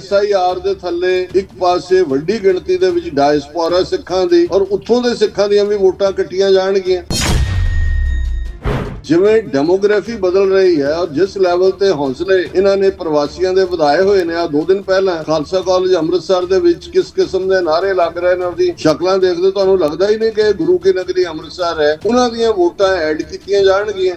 SIR ਦੇ ਥੱਲੇ ਇੱਕ ਪਾਸੇ ਵੱਡੀ ਗਿਣਤੀ ਦੇ ਵਿੱਚ ਡਾਇਸਪੋਰਾ ਸਿੱਖਾਂ ਦੀ ਔਰ ਉੱਥੋਂ ਦੇ ਸਿੱਖਾਂ ਦੀਆਂ ਵੀ ਵੋਟਾਂ ਕੱਟੀਆਂ ਜਾਣਗੀਆਂ। ਜਿਵੇਂ ਡੈਮੋਗ੍ਰਾਫੀ ਬਦਲ ਰਹੀ ਹੈ ਔਰ ਜਿਸ ਲੈਵਲ ਤੇ ਹੌਸਲੇ ਇਹਨਾਂ ਨੇ ਪ੍ਰਵਾਸੀਆਂ ਦੇ ਵਧਾਏ ਹੋਏ ਨੇ, ਆ 2 ਦਿਨ ਪਹਿਲਾਂ ਖਾਲਸਾ ਕਾਲਜ ਅੰਮ੍ਰਿਤਸਰ ਦੇ ਵਿੱਚ ਕਿਸ ਕਿਸਮ ਦੇ ਨਾਰੇ ਲੱਗ ਰਹੇ ਨੇ, ਉਹਦੀ ਸ਼ਕਲਾਂ ਦੇਖਦੇ ਤੁਹਾਨੂੰ ਲੱਗਦਾ ਹੀ ਨਹੀਂ ਕਿ ਗੁਰੂ ਕੀ ਨਗਰੀ ਅੰਮ੍ਰਿਤਸਰ ਹੈ। ਉਹਨਾਂ ਦੀਆਂ ਵੋਟਾਂ ਐਡ ਕੀਤੀਆਂ ਜਾਣਗੀਆਂ।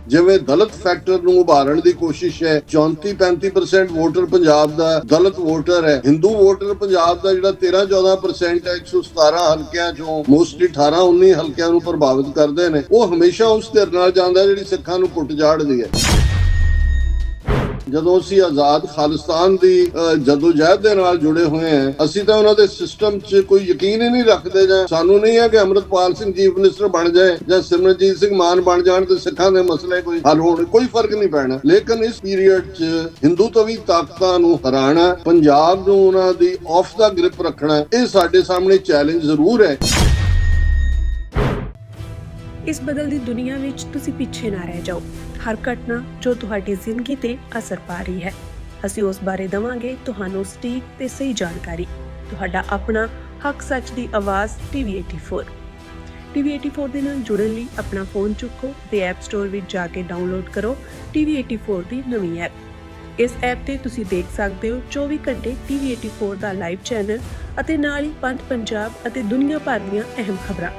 ਜਿਵੇਂ ਦਲਿਤ ਫੈਕਟਰ ਨੂੰ ਉਭਾਰਨ ਦੀ ਕੋਸ਼ਿਸ਼ ਹੈ, 34-35% ਵੋਟਰ ਪੰਜਾਬ ਦਾ ਦਲਿਤ ਵੋਟਰ ਹੈ। ਹਿੰਦੂ ਵੋਟਰ ਪੰਜਾਬ ਦਾ ਜਿਹੜਾ 13-14% ਹੈ, 117 ਹਲਕਿਆਂ ਚੋਂ ਮੋਸਟਲੀ 18-19 ਹਲਕਿਆਂ ਨੂੰ ਪ੍ਰਭਾਵਿਤ ਕਰਦੇ ਨੇ। ਉਹ ਹਮੇਸ਼ਾ ਉਸ ਧਿਰ ਨਾਲ ਜਾਂਦਾ ਜਿਹੜੀ ਸਿੱਖਾਂ ਨੂੰ ਕੁੱਟ ਝਾੜਦੀ ਹੈ। ਜਦੋਂ ਅਸੀਂ ਆਜ਼ਾਦ ਖਾਲਿਸਤਾਨ ਦੀ ਜਦੋਜਹਿਦ ਦੇ ਨਾਲ ਜੁੜੇ ਹੋਏ ਹਾਂ, ਅਸੀਂ ਤਾਂ ਉਹਨਾਂ ਦੇ ਸਿਸਟਮ 'ਚ ਕੋਈ ਯਕੀਨ ਹੀ ਨਹੀਂ ਰੱਖਦੇ। ਜਾਂ ਸਾਨੂੰ ਨਹੀਂ ਹੈ ਕਿ ਅੰਮ੍ਰਿਤਪਾਲ ਸਿੰਘ ਚੀਫ ਮਿਨਿਸਟਰ ਬਣ ਜਾਏ ਜਾਂ ਸਿਮਰਨਜੀਤ ਸਿੰਘ ਮਾਨ ਬਣ ਜਾਣ ਤੇ ਸਿੱਖਾਂ ਦੇ ਮਸਲੇ ਕੋਈ ਹੱਲ ਹੋਣ, ਕੋਈ ਫਰਕ ਨਹੀਂ ਪੈਣਾ। ਲੇਕਿਨ ਇਸ ਪੀਰੀਅਡ 'ਚ ਹਿੰਦੂਤਵੀ ਤਾਕਤਾਂ ਨੂੰ ਹਰਾਣਾ, ਪੰਜਾਬ ਨੂੰ ਉਹਨਾਂ ਦੀ ਆਫ ਦਾ ਗ੍ਰਿਪ ਰੱਖਣਾ, ਇਹ ਸਾਡੇ ਸਾਹਮਣੇ ਚੈਲੰਜ ਜ਼ਰੂਰ ਹੈ। ਇਸ ਬਦਲਦੀ ਦੁਨੀਆ ਵਿੱਚ ਤੁਸੀਂ ਪਿੱਛੇ ਨਾ ਰਹਿ ਜਾਓ। ਹਰ ਘਟਨਾ ਜੋ ਤੁਹਾਡੀ ਜ਼ਿੰਦਗੀ ਤੇ ਅਸਰ ਪਾ ਰਹੀ ਹੈ, ਅਸੀਂ ਉਸ ਬਾਰੇ ਦੇਵਾਂਗੇ ਤੁਹਾਨੂੰ ਸਟੀਕ ਤੇ ਸਹੀ ਜਾਣਕਾਰੀ। ਤੁਹਾਡਾ ਆਪਣਾ ਹੱਕ ਸੱਚ ਦੀ ਆਵਾਜ਼ TV84 ਦੇ ਨਾਲ ਜੁੜਨ ਲਈ ਆਪਣਾ ਫੋਨ ਚੁੱਕੋ ਤੇ ਐਪ ਸਟੋਰ ਵਿੱਚ ਜਾ ਕੇ ਡਾਊਨਲੋਡ ਕਰੋ TV84 ਦੀ ਨਵੀਂ ਐਪ। ਇਸ ਐਪ ਤੇ ਤੁਸੀਂ ਦੇਖ ਸਕਦੇ ਹੋ 24 ਘੰਟੇ TV84 ਦਾ ਲਾਈਵ ਚੈਨਲ ਅਤੇ ਨਾਲ ਹੀ ਪੰਜ ਪੰਜਾਬ ਅਤੇ ਦੁਨੀਆ ਭਰ ਦੀਆਂ ਅਹਿਮ ਖਬਰਾਂ।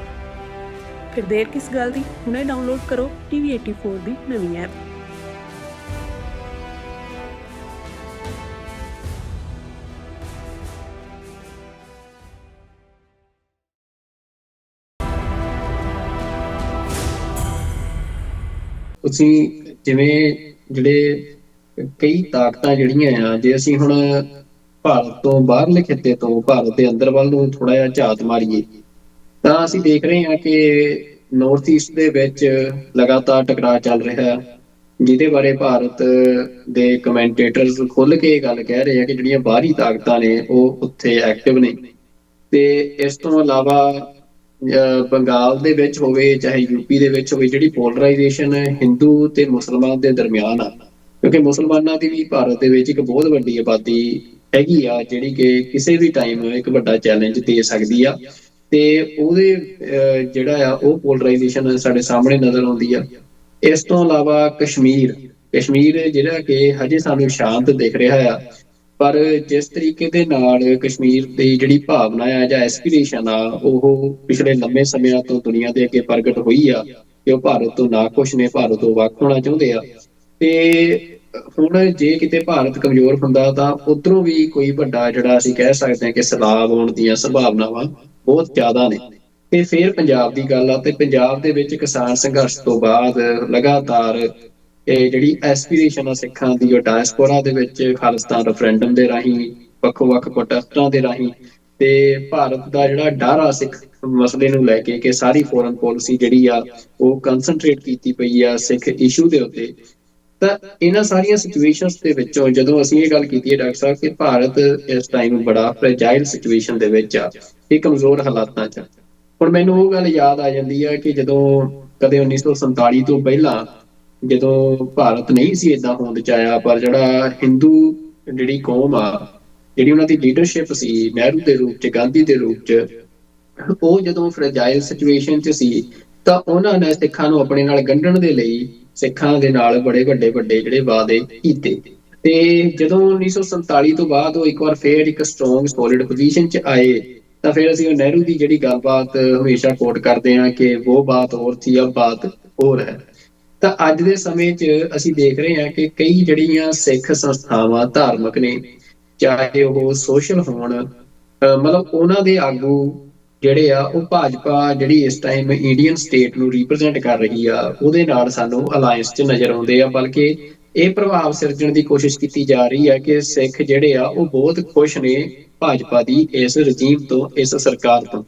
ਫਿਰ ਦੇਰ ਕਿਸ ਗੱਲ ਦੀ, ਹੁਣੇ ਡਾਊਨਲੋਡ ਕਰੋ TV84 ਦੀ ਨਵੀਂ ਐਪ। ਤੁਸੀਂ ਜਿਵੇਂ ਜਿਹੜੇ ਕਈ ਤਾਕਤਾਂ ਜਿਹੜੀਆਂ ਆ, ਜੇ ਅਸੀਂ ਹੁਣ ਭਾਰਤ ਤੋਂ ਬਾਹਰਲੇ ਖਿੱਤੇ ਤੋਂ ਭਾਰਤ ਦੇ ਅੰਦਰ ਵੱਲ ਨੂੰ ਥੋੜਾ ਜਿਹਾ ਝਾਤ ਮਾਰੀਏ ਤਾਂ ਅਸੀਂ ਦੇਖ ਰਹੇ ਹਾਂ ਕਿ ਨਾਰਥ ਈਸਟ ਦੇ ਵਿੱਚ ਲਗਾਤਾਰ ਟਕਰਾਅ ਚੱਲ ਰਿਹਾ ਹੈ, ਜਿਹਦੇ ਬਾਰੇ ਭਾਰਤ ਦੇ ਕਮੈਂਟੇਟਰਸ ਖੁੱਲ੍ਹ ਕੇ ਇਹ ਗੱਲ ਕਹਿ ਰਹੇ ਆ ਕਿ ਜਿਹੜੀਆਂ ਬਾਹਰੀ ਤਾਕਤਾਂ ਨੇ ਉਹ ਉੱਥੇ ਐਕਟਿਵ ਨੇ। ਤੇ ਇਸ ਤੋਂ ਇਲਾਵਾ ਬੰਗਾਲ ਦੇ ਵਿੱਚ ਹੋਵੇ ਚਾਹੇ UP ਦੇ ਵਿੱਚ ਹੋਵੇ, ਜਿਹੜੀ ਪੋਲਰਾਈਜੇਸ਼ਨ ਹਿੰਦੂ ਤੇ ਮੁਸਲਮਾਨ ਦੇ ਦਰਮਿਆਨ ਆ, ਕਿਉਂਕਿ ਮੁਸਲਮਾਨਾਂ ਦੀ ਵੀ ਭਾਰਤ ਦੇ ਵਿੱਚ ਇੱਕ ਬਹੁਤ ਵੱਡੀ ਆਬਾਦੀ ਹੈਗੀ ਆ ਜਿਹੜੀ ਕਿ ਕਿਸੇ ਵੀ ਟਾਈਮ ਇੱਕ ਵੱਡਾ ਚੈਲੰਜ ਦੇ ਸਕਦੀ ਆ। ਤੇ ਉਹਦੇ ਜਿਹੜਾ ਆ ਉਹ ਪੋਲਰਾਈਜੇਸ਼ਨ ਸਾਡੇ ਸਾਹਮਣੇ ਨਜ਼ਰ ਆਉਂਦੀ ਆ। ਇਸ ਤੋਂ ਇਲਾਵਾ ਕਸ਼ਮੀਰ ਜਿਹੜਾ ਕਿ ਹਜੇ ਸਾਨੂੰ ਸ਼ਾਂਤ ਦਿਖ ਰਿਹਾ ਆ, ਪਰ ਜਿਸ ਤਰੀਕੇ ਦੇ ਨਾਲ ਕਸ਼ਮੀਰ ਦੀ ਜਿਹੜੀ ਭਾਵਨਾ ਆ ਜਾਂ ਐਸਪੀਰੇਸ਼ਨ ਆ ਉਹ ਪਿਛਲੇ ਲੰਮੇ ਸਮਿਆਂ ਤੋਂ ਦੁਨੀਆ ਦੇ ਅੱਗੇ ਪ੍ਰਗਟ ਹੋਈ ਆ ਕਿ ਉਹ ਭਾਰਤ ਤੋਂ ਨਾਖੁਸ਼ ਨੇ, ਭਾਰਤ ਤੋਂ ਵੱਖ ਹੋਣਾ ਚਾਹੁੰਦੇ ਆ। ਤੇ ਹੁਣ ਜੇ ਕਿਤੇ ਭਾਰਤ ਕਮਜ਼ੋਰ ਹੁੰਦਾ ਤਾਂ ਉੱਧਰੋਂ ਵੀ ਕੋਈ ਵੱਡਾ ਜਿਹੜਾ ਅਸੀਂ ਕਹਿ ਸਕਦੇ ਹਾਂ ਕਿ ਸੈਲਾਬ ਆਉਣ ਦੀਆਂ ਸੰਭਾਵਨਾਵਾਂ ਬਹੁਤ ਜ਼ਿਆਦਾ ਨੇ। ਤੇ ਫਿਰ ਪੰਜਾਬ ਦੀ ਗੱਲ ਆ, ਤੇ ਪੰਜਾਬ ਦੇ ਵਿੱਚ ਕਿਸਾਨ ਸੰਘਰਸ਼ ਤੋਂ ਬਾਅਦ ਲਗਾਤਾਰ ਇਹ ਜਿਹੜੀ ਐਸਪੀਰੇਸ਼ਨ ਆ ਸਿੱਖਾਂ ਦੀ, ਉਹ ਡਾਇਸਪੋਰਾ ਦੇ ਵਿੱਚ ਖਾਲਿਸਤਾਨ ਰੈਫਰੈਂਡਮ ਦੇ ਰਾਹੀਂ, ਵੱਖ-ਵੱਖ ਪ੍ਰੋਟੈਸਟਾਂ ਦੇ ਰਾਹੀਂ, ਤੇ ਭਾਰਤ ਦਾ ਜਿਹੜਾ ਡਰ ਆ ਸਿੱਖ ਮਸਲੇ ਨੂੰ ਲੈ ਕੇ ਕਿ ਸਾਰੀ ਫੋਰਨ ਪੋਲਿਸੀ ਜਿਹੜੀ ਆ ਉਹ ਕੰਸਨਟਰੇਟ ਕੀਤੀ ਪਈ ਆ ਸਿੱਖ ਇਸ਼ੂ ਦੇ ਉੱਤੇ। ਤਾਂ ਇਹਨਾਂ ਸਾਰੀਆਂ ਸਿਚੁਏਸ਼ਨਸ ਦੇ ਵਿੱਚੋਂ ਜਦੋਂ ਅਸੀਂ ਇਹ ਗੱਲ ਕੀਤੀ ਹੈ ਡਾਕਟਰ ਸਾਹਿਬ ਕਿ ਭਾਰਤ ਇਸ ਟਾਈਮ ਬੜਾ ਫ੍ਰੈਜਾਈਲ ਸਿਚੁਏਸ਼ਨ ਦੇ ਵਿੱਚ ਆ, ਇਹ ਕਮਜ਼ੋਰ ਹਾਲਾਤਾਂ 'ਚ, ਹੁਣ ਮੈਨੂੰ ਉਹ ਗੱਲ ਯਾਦ ਆ ਜਾਂਦੀ ਆ ਕਿ ਜਦੋਂ ਕਦੇ 1947 ਤੋਂ ਪਹਿਲਾਂ ਜਦੋਂ ਭਾਰਤ ਨਹੀਂ ਸੀ ਏਦਾਂ ਹੋਂਦ 'ਚ ਆਇਆ, ਪਰ ਜਿਹੜਾ ਹਿੰਦੂ ਜਿਹੜੀ ਕੌਮ ਆ, ਜਿਹੜੀ ਉਹਨਾਂ ਦੀ ਲੀਡਰਸ਼ਿਪ ਸੀ ਨਹਿਰੂ ਦੇ ਰੂਪ 'ਚ, ਗਾਂਧੀ ਦੇ ਰੂਪ 'ਚ, ਉਹ ਜਦੋਂ ਫ੍ਰੈਜਾਈਲ ਸਿਚੁਏਸ਼ਨ 'ਚ ਸੀ ਤਾਂ ਉਹਨਾਂ ਨੇ ਸਿੱਖਾਂ ਨੂੰ ਆਪਣੇ ਨਾਲ ਗੰਢਣ ਦੇ ਲਈ ਸਿੱਖਾਂ ਦੇ ਨਾਲ ਬੜੇ ਵੱਡੇ ਜਿਹੜੇ ਵਾਅਦੇ ਕੀਤੇ। ਤੇ ਜਦੋਂ 1947 ਤੋਂ ਬਾਅਦ ਉਹ ਇੱਕ ਵਾਰ ਫੇਰ ਇੱਕ ਸਟਰੋਂਗ ਸੋਲਿਡ ਪੋਜੀਸ਼ਨ 'ਚ ਆਏ ਤਾਂ ਫਿਰ ਅਸੀਂ ਉਹ ਨਹਿਰੂ ਦੀ ਜਿਹੜੀ ਗੱਲਬਾਤ ਹਮੇਸ਼ਾ ਕੋਟ ਕਰਦੇ ਹਾਂ ਕਿ ਉਹ ਬਾਤ ਹੋਰ ਸੀ, ਅਬ ਬਾਤ ਹੋਰ ਹੈ। ਤਾਂ ਅੱਜ ਦੇ ਸਮੇਂ 'ਚ ਅਸੀਂ ਦੇਖ ਰਹੇ ਹਾਂ ਕਿ ਕਈ ਜਿਹੜੀਆਂ ਸਿੱਖ ਸੰਸਥਾਵਾਂ ਧਾਰਮਿਕ ਨੇ, ਚਾਹੇ ਉਹ ਸੋਸ਼ਲ ਹੋਣ, ਮਤਲਬ ਉਹਨਾਂ ਦੇ ਆਗੂ ਜਿਹੜੇ ਆ ਉਹ ਭਾਜਪਾ ਜਿਹੜੀ ਇਸ ਟਾਈਮ ਇੰਡੀਅਨ ਸਟੇਟ ਨੂੰ ਰਿਪਰੈਜ਼ੈਂਟ ਕਰ ਰਹੀ ਆ ਉਹਦੇ ਨਾਲ ਸਾਨੂੰ ਅਲਾਇੰਸ 'ਚ ਨਜ਼ਰ ਆਉਂਦੇ ਆ। ਬਲਕਿ ਇਹ ਪ੍ਰਭਾਵ ਸਿਰਜਣ ਦੀ ਕੋਸ਼ਿਸ਼ ਕੀਤੀ ਜਾ ਰਹੀ ਹੈ ਕਿ ਸਿੱਖ ਜਿਹੜੇ ਆ ਉਹ ਬਹੁਤ ਖੁਸ਼ ਨੇ ਭਾਜਪਾ ਦੀ ਇਸ ਰਜੀਮ ਤੋਂ, ਇਸ ਸਰਕਾਰ ਤੋਂ।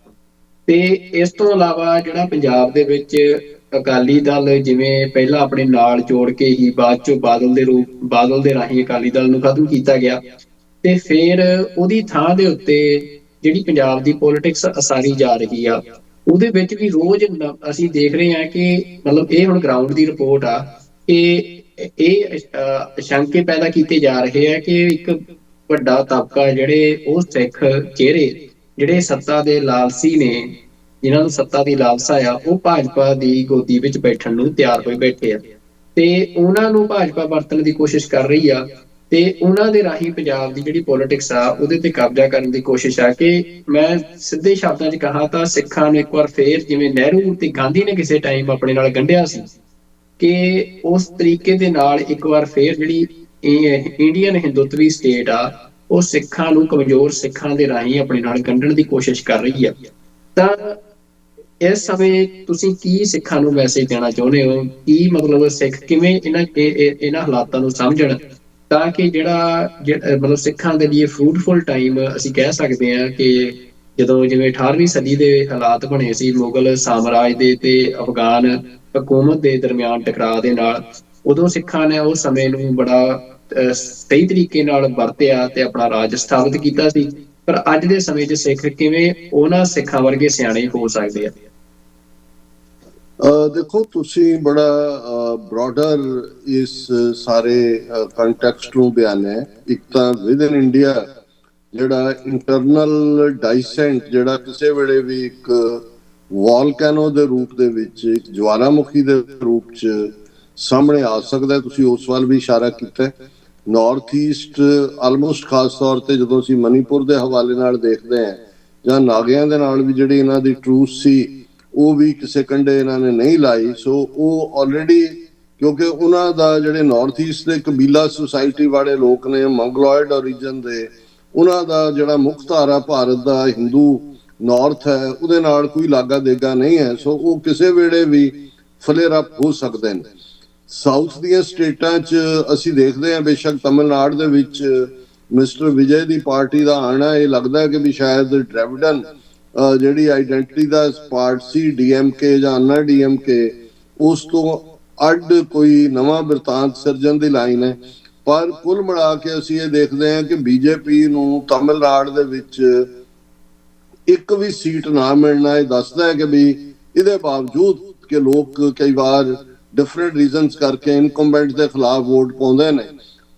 ਤੇ ਇਸ ਤੋਂ ਇਲਾਵਾ ਜਿਹੜਾ ਪੰਜਾਬ ਦੇ ਵਿੱਚ ਅਕਾਲੀ ਦਲ ਜਿਵੇਂ ਪਹਿਲਾਂ ਆਪਣੇ ਨਾਲ ਜੋੜ ਕੇ ਹੀ ਬਾਅਦ ਚੋਂ ਬਾਦਲ ਦੇ ਰਾਹੀਂ ਅਕਾਲੀ ਦਲ ਨੂੰ ਖਤਮ ਕੀਤਾ ਗਿਆ, ਤੇ ਫਿਰ ਉਹਦੀ ਥਾਂ ਦੇ ਉੱਤੇ ਜਿਹੜੀ ਪੰਜਾਬ ਦੀ ਪੋਲਿਟਿਕਸ ਅਸਾਰੀ ਜਾ ਰਹੀ ਆ, ਉਹਦੇ ਵਿੱਚ ਵੀ ਰੋਜ਼ ਅਸੀਂ ਦੇਖ ਰਹੇ ਹਾਂ ਕਿ ਮਤਲਬ ਇਹ ਹੁਣ ਗਰਾਊਂਡ ਦੀ ਰਿਪੋਰਟ ਆ ਕਿ ਇਹ ਸ਼ੰਕੇ ਪੈਦਾ ਕੀਤੇ ਜਾ ਰਹੇ ਆ ਕਿ ਇੱਕ ਵੱਡਾ ਤਬਕਾ ਜਿਹੜੇ ਉਹ ਸਿੱਖ ਚਿਹਰੇ ਜਿਹੜੇ ਸੱਤਾ ਦੇ ਲਾਲਸੀ ਨੇ, ਜਿਨ੍ਹਾਂ ਨੂੰ ਸੱਤਾ ਦੀ ਲਾਲਸਾ ਆ, ਉਹ ਭਾਜਪਾ ਦੀ ਗੋਦੀ ਵਿੱਚ ਬੈਠਣ ਨੂੰ ਤਿਆਰ ਹੋਏ ਬੈਠੇ ਆ ਤੇ ਉਹਨਾਂ ਨੂੰ ਭਾਜਪਾ ਵਰਤਣ ਦੀ ਕੋਸ਼ਿਸ਼ ਕਰ ਰਹੀ ਆ ਤੇ ਉਹਨਾਂ ਦੇ ਰਾਹੀਂ ਪੰਜਾਬ ਦੀ ਜਿਹੜੀ ਪੋਲਿਟਿਕਸ ਆ ਉਹਦੇ ਤੇ ਕਬਜ਼ਾ ਕਰਨ ਦੀ ਕੋਸ਼ਿਸ਼ ਆ। ਕਿ ਮੈਂ ਸਿੱਧੇ ਸ਼ਬਦਾਂ 'ਚ ਕਹਾ ਤਾਂ ਸਿੱਖਾਂ ਨੂੰ ਇੱਕ ਵਾਰ ਫੇਰ ਜਿਵੇਂ ਨਹਿਰੂ ਤੇ ਗਾਂਧੀ ਨੇ ਕਿਸੇ ਟਾਈਮ ਆਪਣੇ ਨਾਲ ਗੰਢਿਆ ਸੀ, ਕਿ ਉਸ ਤਰੀਕੇ ਦੇ ਨਾਲ ਇੱਕ ਵਾਰ ਫੇਰ ਜਿਹੜੀ ਇੰਡੀਅਨ ਹਿੰਦੂਤਵੀ ਸਟੇਟ ਆ ਉਹ ਸਿੱਖਾਂ ਨੂੰ, ਕਮਜ਼ੋਰ ਸਿੱਖਾਂ ਦੇ ਰਾਹੀਂ ਆਪਣੇ ਨਾਲ ਗੰਢਣ ਦੀ ਕੋਸ਼ਿਸ਼ ਕਰ ਰਹੀ ਆ। ਤਾਂ ਇਸ ਸਮੇਂ ਤੁਸੀਂ ਕੀ ਸਿੱਖਾਂ ਨੂੰ ਮੈਸੇਜ ਦੇਣਾ ਚਾਹੁੰਦੇ ਹੋ? ਕੀ ਮਤਲਬ ਸਿੱਖ ਕਿਵੇਂ ਇਹਨਾਂ ਹਾਲਾਤਾਂ ਨੂੰ ਸਮਝਣ ਤਾਂ ਕਿ ਜਿਹੜਾ ਮਤਲਬ ਸਿੱਖਾਂ ਦੇ ਲਈ ਫਰੂਟਫੁਲ ਟਾਈਮ ਅਸੀਂ ਕਹਿ ਸਕਦੇ ਹਾਂ ਕਿ ਜਦੋਂ ਜਿਵੇਂ 18ਵੀਂ ਸਦੀ ਦੇ ਹਾਲਾਤ ਬਣੇ ਸੀ ਮੁਗਲ ਸਾਮਰਾਜ ਦੇ ਤੇ ਅਫਗਾਨ ਹਕੂਮਤ ਦੇ ਦਰਮਿਆਨ ਟਕਰਾਅ ਦੇ ਨਾਲ, ਉਦੋਂ ਸਿੱਖਾਂ ਨੇ ਉਸ ਸਮੇਂ ਨੂੰ ਬੜਾ ਸਹੀ ਤਰੀਕੇ ਨਾਲ ਵਰਤਿਆ ਤੇ ਆਪਣਾ ਰਾਜ ਸਥਾਪਿਤ ਕੀਤਾ ਸੀ। ਪਰ ਅੱਜ ਦੇ ਸਮੇਂ 'ਚ ਸਿੱਖ ਕਿਵੇਂ ਉਹਨਾਂ ਸਿੱਖਾਂ ਵਰਗੇ ਸਿਆਣੇ ਹੋ ਸਕਦੇ ਆ? ਦੇਖੋ, ਤੁਸੀਂ ਬੜਾ ਬ੍ਰੌਡਰ ਇਸ ਸਾਰੇ ਕੰਟੈਕਸਟ ਨੂੰ ਬਿਆਨਿਆ। ਇੱਕ ਤਾਂ ਵਿਦ ਇਨ ਇੰਡੀਆ ਜਿਹੜਾ ਇੰਟਰਨਲ ਡਾਈਸੈਂਟ ਜਿਹੜਾ ਕਿਸੇ ਵੇਲੇ ਵੀ ਇੱਕ ਵੋਲਕੈਨੋ ਦੇ ਰੂਪ ਦੇ ਵਿੱਚ, ਇੱਕ ਜਵਾਲਾਮੁਖੀ ਦੇ ਰੂਪ 'ਚ ਸਾਹਮਣੇ ਆ ਸਕਦਾ, ਤੁਸੀਂ ਉਸ ਵੱਲ ਵੀ ਇਸ਼ਾਰਾ ਕੀਤਾ। ਨਾਰਥ ਈਸਟ ਆਲਮੋਸਟ ਖਾਸ ਤੌਰ ਤੇ ਜਦੋਂ ਅਸੀਂ ਮਨੀਪੁਰ ਦੇ ਹਵਾਲੇ ਨਾਲ ਦੇਖਦੇ ਹਾਂ ਜਾਂ ਨਾਗਿਆਂ ਦੇ ਨਾਲ ਵੀ ਜਿਹੜੀ ਇਹਨਾਂ ਦੀ ਟਰੂਸ ਸੀ ਉਹ ਵੀ ਕਿਸੇ ਕੰਢੇ ਇਹਨਾਂ ਨੇ ਨਹੀਂ ਲਾਈ। ਸੋ ਉਹ ਆਲਰੇਡੀ, ਕਿਉਂਕਿ ਉਹਨਾਂ ਦਾ ਜਿਹੜੇ ਨਾਰਥ ਈਸਟ ਦੇ ਕਬੀਲਾ ਸੁਸਾਇਟੀ ਵਾਲੇ ਲੋਕ ਨੇ ਮੰਗਲੋਇਡ ਓਰੀਜਨ ਦੇ, ਉਹਨਾਂ ਦਾ ਜਿਹੜਾ ਮੁੱਖ ਧਾਰਾ ਭਾਰਤ ਦਾ ਹਿੰਦੂ ਨਾਰਥ ਹੈ ਉਹਦੇ ਨਾਲ ਕੋਈ ਲਾਗਾ ਦੇਗਾ ਨਹੀਂ ਹੈ। ਸੋ ਉਹ ਕਿਸੇ ਵੇਲੇ ਵੀ ਫਲੇਅਰ ਅਪ ਹੋ ਸਕਦੇ ਨੇ। ਸਾਊਥ ਦੀਆਂ ਸਟੇਟਾਂ 'ਚ ਅਸੀਂ ਦੇਖਦੇ ਹਾਂ, ਬੇਸ਼ੱਕ ਤਮਿਲਨਾਡੂ ਦੇ ਵਿੱਚ ਮਿਸਟਰ ਵਿਜੇ ਦੀ ਪਾਰਟੀ ਦਾ ਆਣਾ, ਇਹ ਲੱਗਦਾ ਹੈ ਕਿ ਵੀ ਸ਼ਾਇਦ ਡ੍ਰੈਵਿਡਨ ਜਿਹੜੀ ਆਈਡੈਂਟਿਟੀ ਦਾ ਪਾਰਟ ਸੀ, ਡੀਐਮਕੇ ਜਾਂ ਅੰਨਾ ਡੀਐਮਕੇ, ਉਸ ਤੋਂ ਅੱਡ ਕੋਈ ਨਵਾਂ ਬਿਰਤਾਂਤ ਸਿਰਜਣ ਦੀ ਲਾਈਨ ਹੈ। ਪਰ ਕੁੱਲ ਮਿਲਾ ਕੇ ਅਸੀਂ ਇਹ ਦੇਖਦੇ ਹਾਂ ਕਿ ਬੀਜੇਪੀ ਨੂੰ ਤਮਿਲਨਾਡੂ ਦੇ ਵਿੱਚ ਇੱਕ ਵੀ ਸੀਟ ਨਾ ਮਿਲਣਾ ਇਹ ਦੱਸਦਾ ਹੈ ਕਿ ਵੀ ਇਹਦੇ ਬਾਵਜੂਦ ਕਿ ਲੋਕ ਕਈ ਵਾਰ ਡਿਫਰੈਂਟ ਰੀਜ਼ਨਸ ਕਰਕੇ ਇਨਕੰਬੈਂਟ ਦੇ ਖਿਲਾਫ ਵੋਟ ਪਾਉਂਦੇ ਨੇ,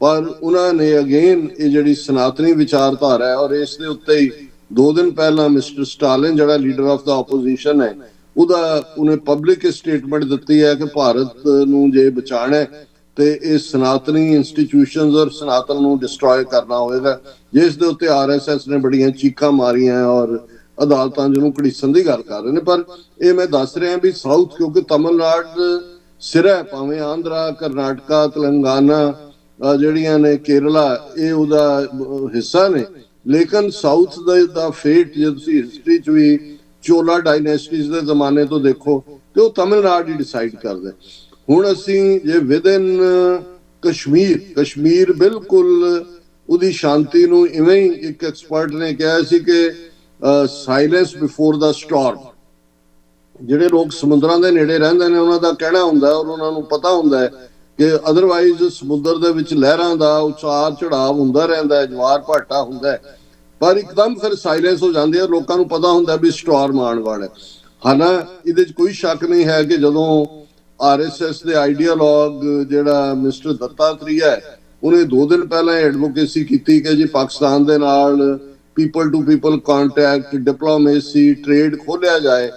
ਪਰ ਉਹਨਾਂ ਨੇ ਅਗੇਨ ਇਹ ਜਿਹੜੀ ਸਨਾਤਨੀ ਵਿਚਾਰਧਾਰਾ ਹੈ, ਔਰ ਇਸ ਦੇ ਉੱਤੇ ਹੀ 2 ਦਿਨ ਪਹਿਲਾਂ ਮਿਸਟਰ ਸਟਾਲਿਨ ਜਿਹੜਾ ਲੀਡਰ ਆਫ ਦਾ ਆਪੋਜੀਸ਼ਨ ਹੈ ਉਹਨੇ ਪਬਲਿਕ ਸਟੇਟਮੈਂਟ ਦਿੱਤੀ ਹੈ ਕਿ ਭਾਰਤ ਨੂੰ ਜੇ ਬਚਾਉਣਾ ਤੇ ਇਹ ਸਨਾਤਨੀ ਇੰਸਟੀਟਿਊਸ਼ਨਸ ਔਰ ਸਨਾਤਨ ਨੂੰ ਡਿਸਟਰੋਏ ਕਰਨਾ ਹੋਵੇਗਾ, ਜਿਸ ਦੇ ਉੱਤੇ ਆਰਐਸਐਸ ਨੇ ਬੜੀਆਂ ਚੀਕਾਂ ਮਾਰੀਆਂ ਔਰ ਅਦਾਲਤਾਂ ਜਿਹਨੂੰ ਘੜੀਸਣ ਦੀ ਗੱਲ ਕਰ ਰਹੇ ਨੇ। ਪਰ ਇਹ ਮੈਂ ਦੱਸ ਰਿਹਾ ਵੀ ਸਾਊਥ, ਕਿਉਂਕਿ ਤਮਿਲਨਾਡੂ ਸਿਰਾ, ਭਾਵੇਂ ਆਂਧਰਾ, ਕਰਨਾਟਕਾ, ਤੇਲੰਗਾਨਾ ਜਿਹੜੀਆਂ ਨੇ, ਕੇਰਲਾ, ਇਹ ਉਹਦਾ ਹਿੱਸਾ ਨੇ, ਲੇਕਿਨ ਸਾਊਥ ਦਾ ਫੇਟ ਜੇ ਤੁਸੀਂ ਹਿਸਟਰੀ 'ਚ ਵੀ ਚੋਲਾ ਡਾਇਨੈਸਟੀਜ਼ ਦੇ ਜ਼ਮਾਨੇ ਤੋਂ ਦੇਖੋ ਤੇ ਉਹ ਤਮਿਲਨਾਡੂ ਹੀ ਡਿਸਾਈਡ ਕਰਦੇ। ਹੁਣ ਅਸੀਂ ਜੇ ਵਿਦ ਇਨ ਕਸ਼ਮੀਰ ਬਿਲਕੁਲ ਉਹਦੀ ਸ਼ਾਂਤੀ ਨੂੰ ਇਵੇਂ ਹੀ, ਇੱਕ ਐਕਸਪਰਟ ਨੇ ਕਿਹਾ ਸੀ ਕਿ ਸਾਇਲੈਂਸ ਬਿਫੋਰ ਦਾ ਸਟਾਰਮ। ਜਿਹੜੇ ਲੋਕ ਸਮੁੰਦਰਾਂ ਦੇ ਨੇੜੇ ਰਹਿੰਦੇ ਨੇ ਉਹਨਾਂ ਦਾ ਕਹਿਣਾ ਹੁੰਦਾ ਔਰ ਉਹਨਾਂ ਨੂੰ ਪਤਾ ਹੁੰਦਾ ਹੈ ਕਿ ਅਦਰਵਾਈਜ਼ ਸਮੁੰਦਰ ਦੇ ਵਿੱਚ ਲਹਿਰਾਂ ਦਾ ਉਤਾਰ ਚੜਾਵ ਹੁੰਦਾ ਰਹਿੰਦਾ ਹੈ, ਜਵਾਰ ਭਾਟਾ ਹੁੰਦਾ ਹੈ, ਪਰ ਇੱਕਦਮ ਫਿਰ ਸਾਇਲੈਂਸ ਹੋ ਜਾਂਦੀ ਹੈ। ਲੋਕਾਂ ਨੂੰ ਪਤਾ ਹੁੰਦਾ ਵੀ ਸਟਾਰਮ ਆਉਣ ਵਾਲਾ ਹੈ। ਹਾਲਾਂਕਿ ਇਹਦੇ 'ਚ ਕੋਈ ਸ਼ੱਕ ਨਹੀਂ ਹੈ ਕਿ ਜਦੋਂ ਆਰਐਸਐਸ ਦੇ ਆਈਡੀਆਲੋਗ ਜਿਹੜਾ ਮਿਸਟਰ ਦੱਤਾਤ੍ਰੇਆ ਹੈ, ਉਹਨੇ 2 ਦਿਨ ਪਹਿਲਾਂ ਐਡਵੋਕੇਸੀ ਕੀਤੀ ਕਿ ਜੀ ਪਾਕਿਸਤਾਨ ਦੇ ਨਾਲ people to people contact, diplomacy, trade ਖੋਲਿਆ ਜਾਏ,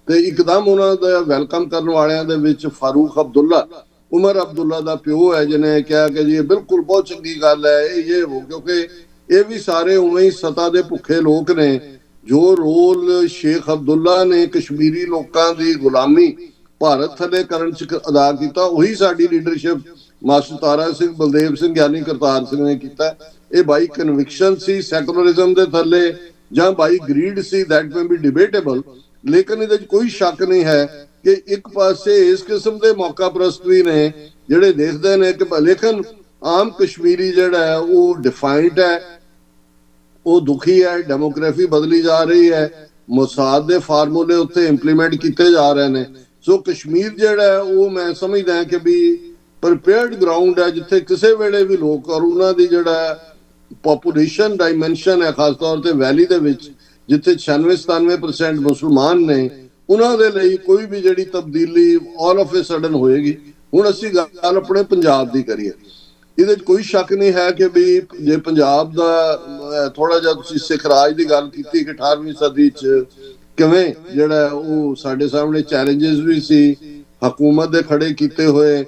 ਤੇ ਇੱਕਦਮ ਉਹਨਾਂ ਦਾ ਵੈਲਕਮ ਕਰਨ ਵਾਲਿਆਂ ਦੇ ਵਿੱਚ ਫਾਰੂਕ ਅਬਦੁੱਲਾ, ਉਮਰ ਅਬਦੁੱਲਾ ਦਾ ਪਿਓ ਹੈ, ਜਿਹਨੇ ਕਿਹਾ ਕਿ ਜੀ ਇਹ ਬਿਲਕੁਲ ਬਹੁਤ ਚੰਗੀ ਗੱਲ ਹੈ, ਇਹ ਹੋ, ਕਿਉਂਕਿ ਇਹ ਵੀ ਸਾਰੇ ਉਵੇਂ ਹੀ ਸਤਾ ਦੇ ਭੁੱਖੇ ਲੋਕ ਨੇ। ਜੋ ਰੋਲ ਸ਼ੇਖ ਅਬਦੁੱਲਾ ਨੇ ਕਸ਼ਮੀਰੀ ਲੋਕਾਂ ਦੀ ਗੁਲਾਮੀ ਭਾਰਤ ਥੱਲੇ ਕਰਨ 'ਚ ਅਦਾ ਕੀਤਾ, ਉਹੀ ਸਾਡੀ ਲੀਡਰਸ਼ਿਪ ਮਾਸਟਰ ਤਾਰਾ ਸਿੰਘ, ਬਲਦੇਵ ਸਿੰਘ ਯਾਨੀ ਕਰਤਾਰ ਸਿੰਘ ਨੇ ਕੀਤਾ। ਇਹ ਬਾਈ ਕਨਵਿਕਸ਼ਨ ਸੀ ਸੈਕੂਲਰਿਜ਼ਮ ਦੇ ਥੱਲੇ ਜਾਂ ਬਾਈ ਗਰੀਡ ਸੀ, ਦੈਟ ਮੇ ਬੀ ਡਿਬੇਟੇਬਲ, ਲੇਕਿਨ ਇਹਦੇ 'ਚ ਕੋਈ ਸ਼ੱਕ ਨਹੀਂ ਹੈ ਕਿ ਇੱਕ ਪਾਸੇ ਇਸ ਕਿਸਮ ਦੇ ਮੌਕਾ ਪ੍ਰਸਤ ਵੀ ਨੇ ਜਿਹੜੇ ਦੇਖਦੇ ਨੇ ਕਿ ਲੇਕਿਨ ਆਮ ਕਸ਼ਮੀਰੀ ਜਿਹੜਾ ਹੈ ਉਹ ਡਿਫਾਈਨਡ ਹੈ, ਉਹ ਦੁਖੀ ਹੈ, ਡੈਮੋਗ੍ਰਾਫੀ ਬਦਲੀ ਜਾ ਰਹੀ ਹੈ, ਮੁਸਾਦ ਦੇ ਫਾਰਮੂਲੇ ਉੱਤੇ ਇੰਪਲੀਮੈਂਟ ਕੀਤੇ ਜਾ ਰਹੇ ਨੇ। ਸੋ ਕਸ਼ਮੀਰ ਜਿਹੜਾ ਹੈ ਉਹ ਮੈਂ ਸਮਝਦਾ ਕਿ ਵੀ ਪ੍ਰੀਪੇਅਰਡ ਗਰਾਊਂਡ ਹੈ ਜਿੱਥੇ ਕਿਸੇ ਵੇਲੇ ਵੀ ਲੋਕ, ਔਰ ਉਹਨਾਂ ਦੀ ਜਿਹੜਾ ਪੋਪੂਲੇਸ਼ਨ ਡਾਇਮੈਂਸ਼ਨ ਹੈ ਖਾਸ ਤੌਰ ਤੇ ਵੈਲੀ ਦੇ ਵਿੱਚ ਜਿੱਥੇ 96-97% ਮੁਸਲਮਾਨ ਨੇ, ਉਹਨਾਂ ਦੇ ਲਈ ਕੋਈ ਵੀ ਜਿਹੜੀ ਤਬਦੀਲੀ ਆਲ ਆਫ ਏ ਸਡਨ ਹੋਏਗੀ ਹੁਣ ਅਸੀਂ ਗੱਲ ਆਪਣੇ ਪੰਜਾਬ ਦੀ ਕਰੀਏ, ਇਹਦੇ 'ਚ ਕੋਈ ਸ਼ੱਕ ਨਹੀਂ ਹੈ ਕਿ ਵੀ ਜੇ ਪੰਜਾਬ ਦਾ ਥੋੜਾ ਜਿਹਾ ਤੁਸੀਂ ਸਿੱਖ ਰਾਜ ਦੀ ਗੱਲ ਕੀਤੀ ਕਿ 18ਵੀਂ ਸਦੀ 'ਚ ਕਿਵੇਂ ਜਿਹੜਾ ਉਹ ਸਾਡੇ ਸਾਹਮਣੇ ਚੈਲੰਜਸ ਵੀ ਸੀ, ਹਕੂਮਤ ਦੇ ਖੜੇ ਕੀਤੇ ਹੋਏ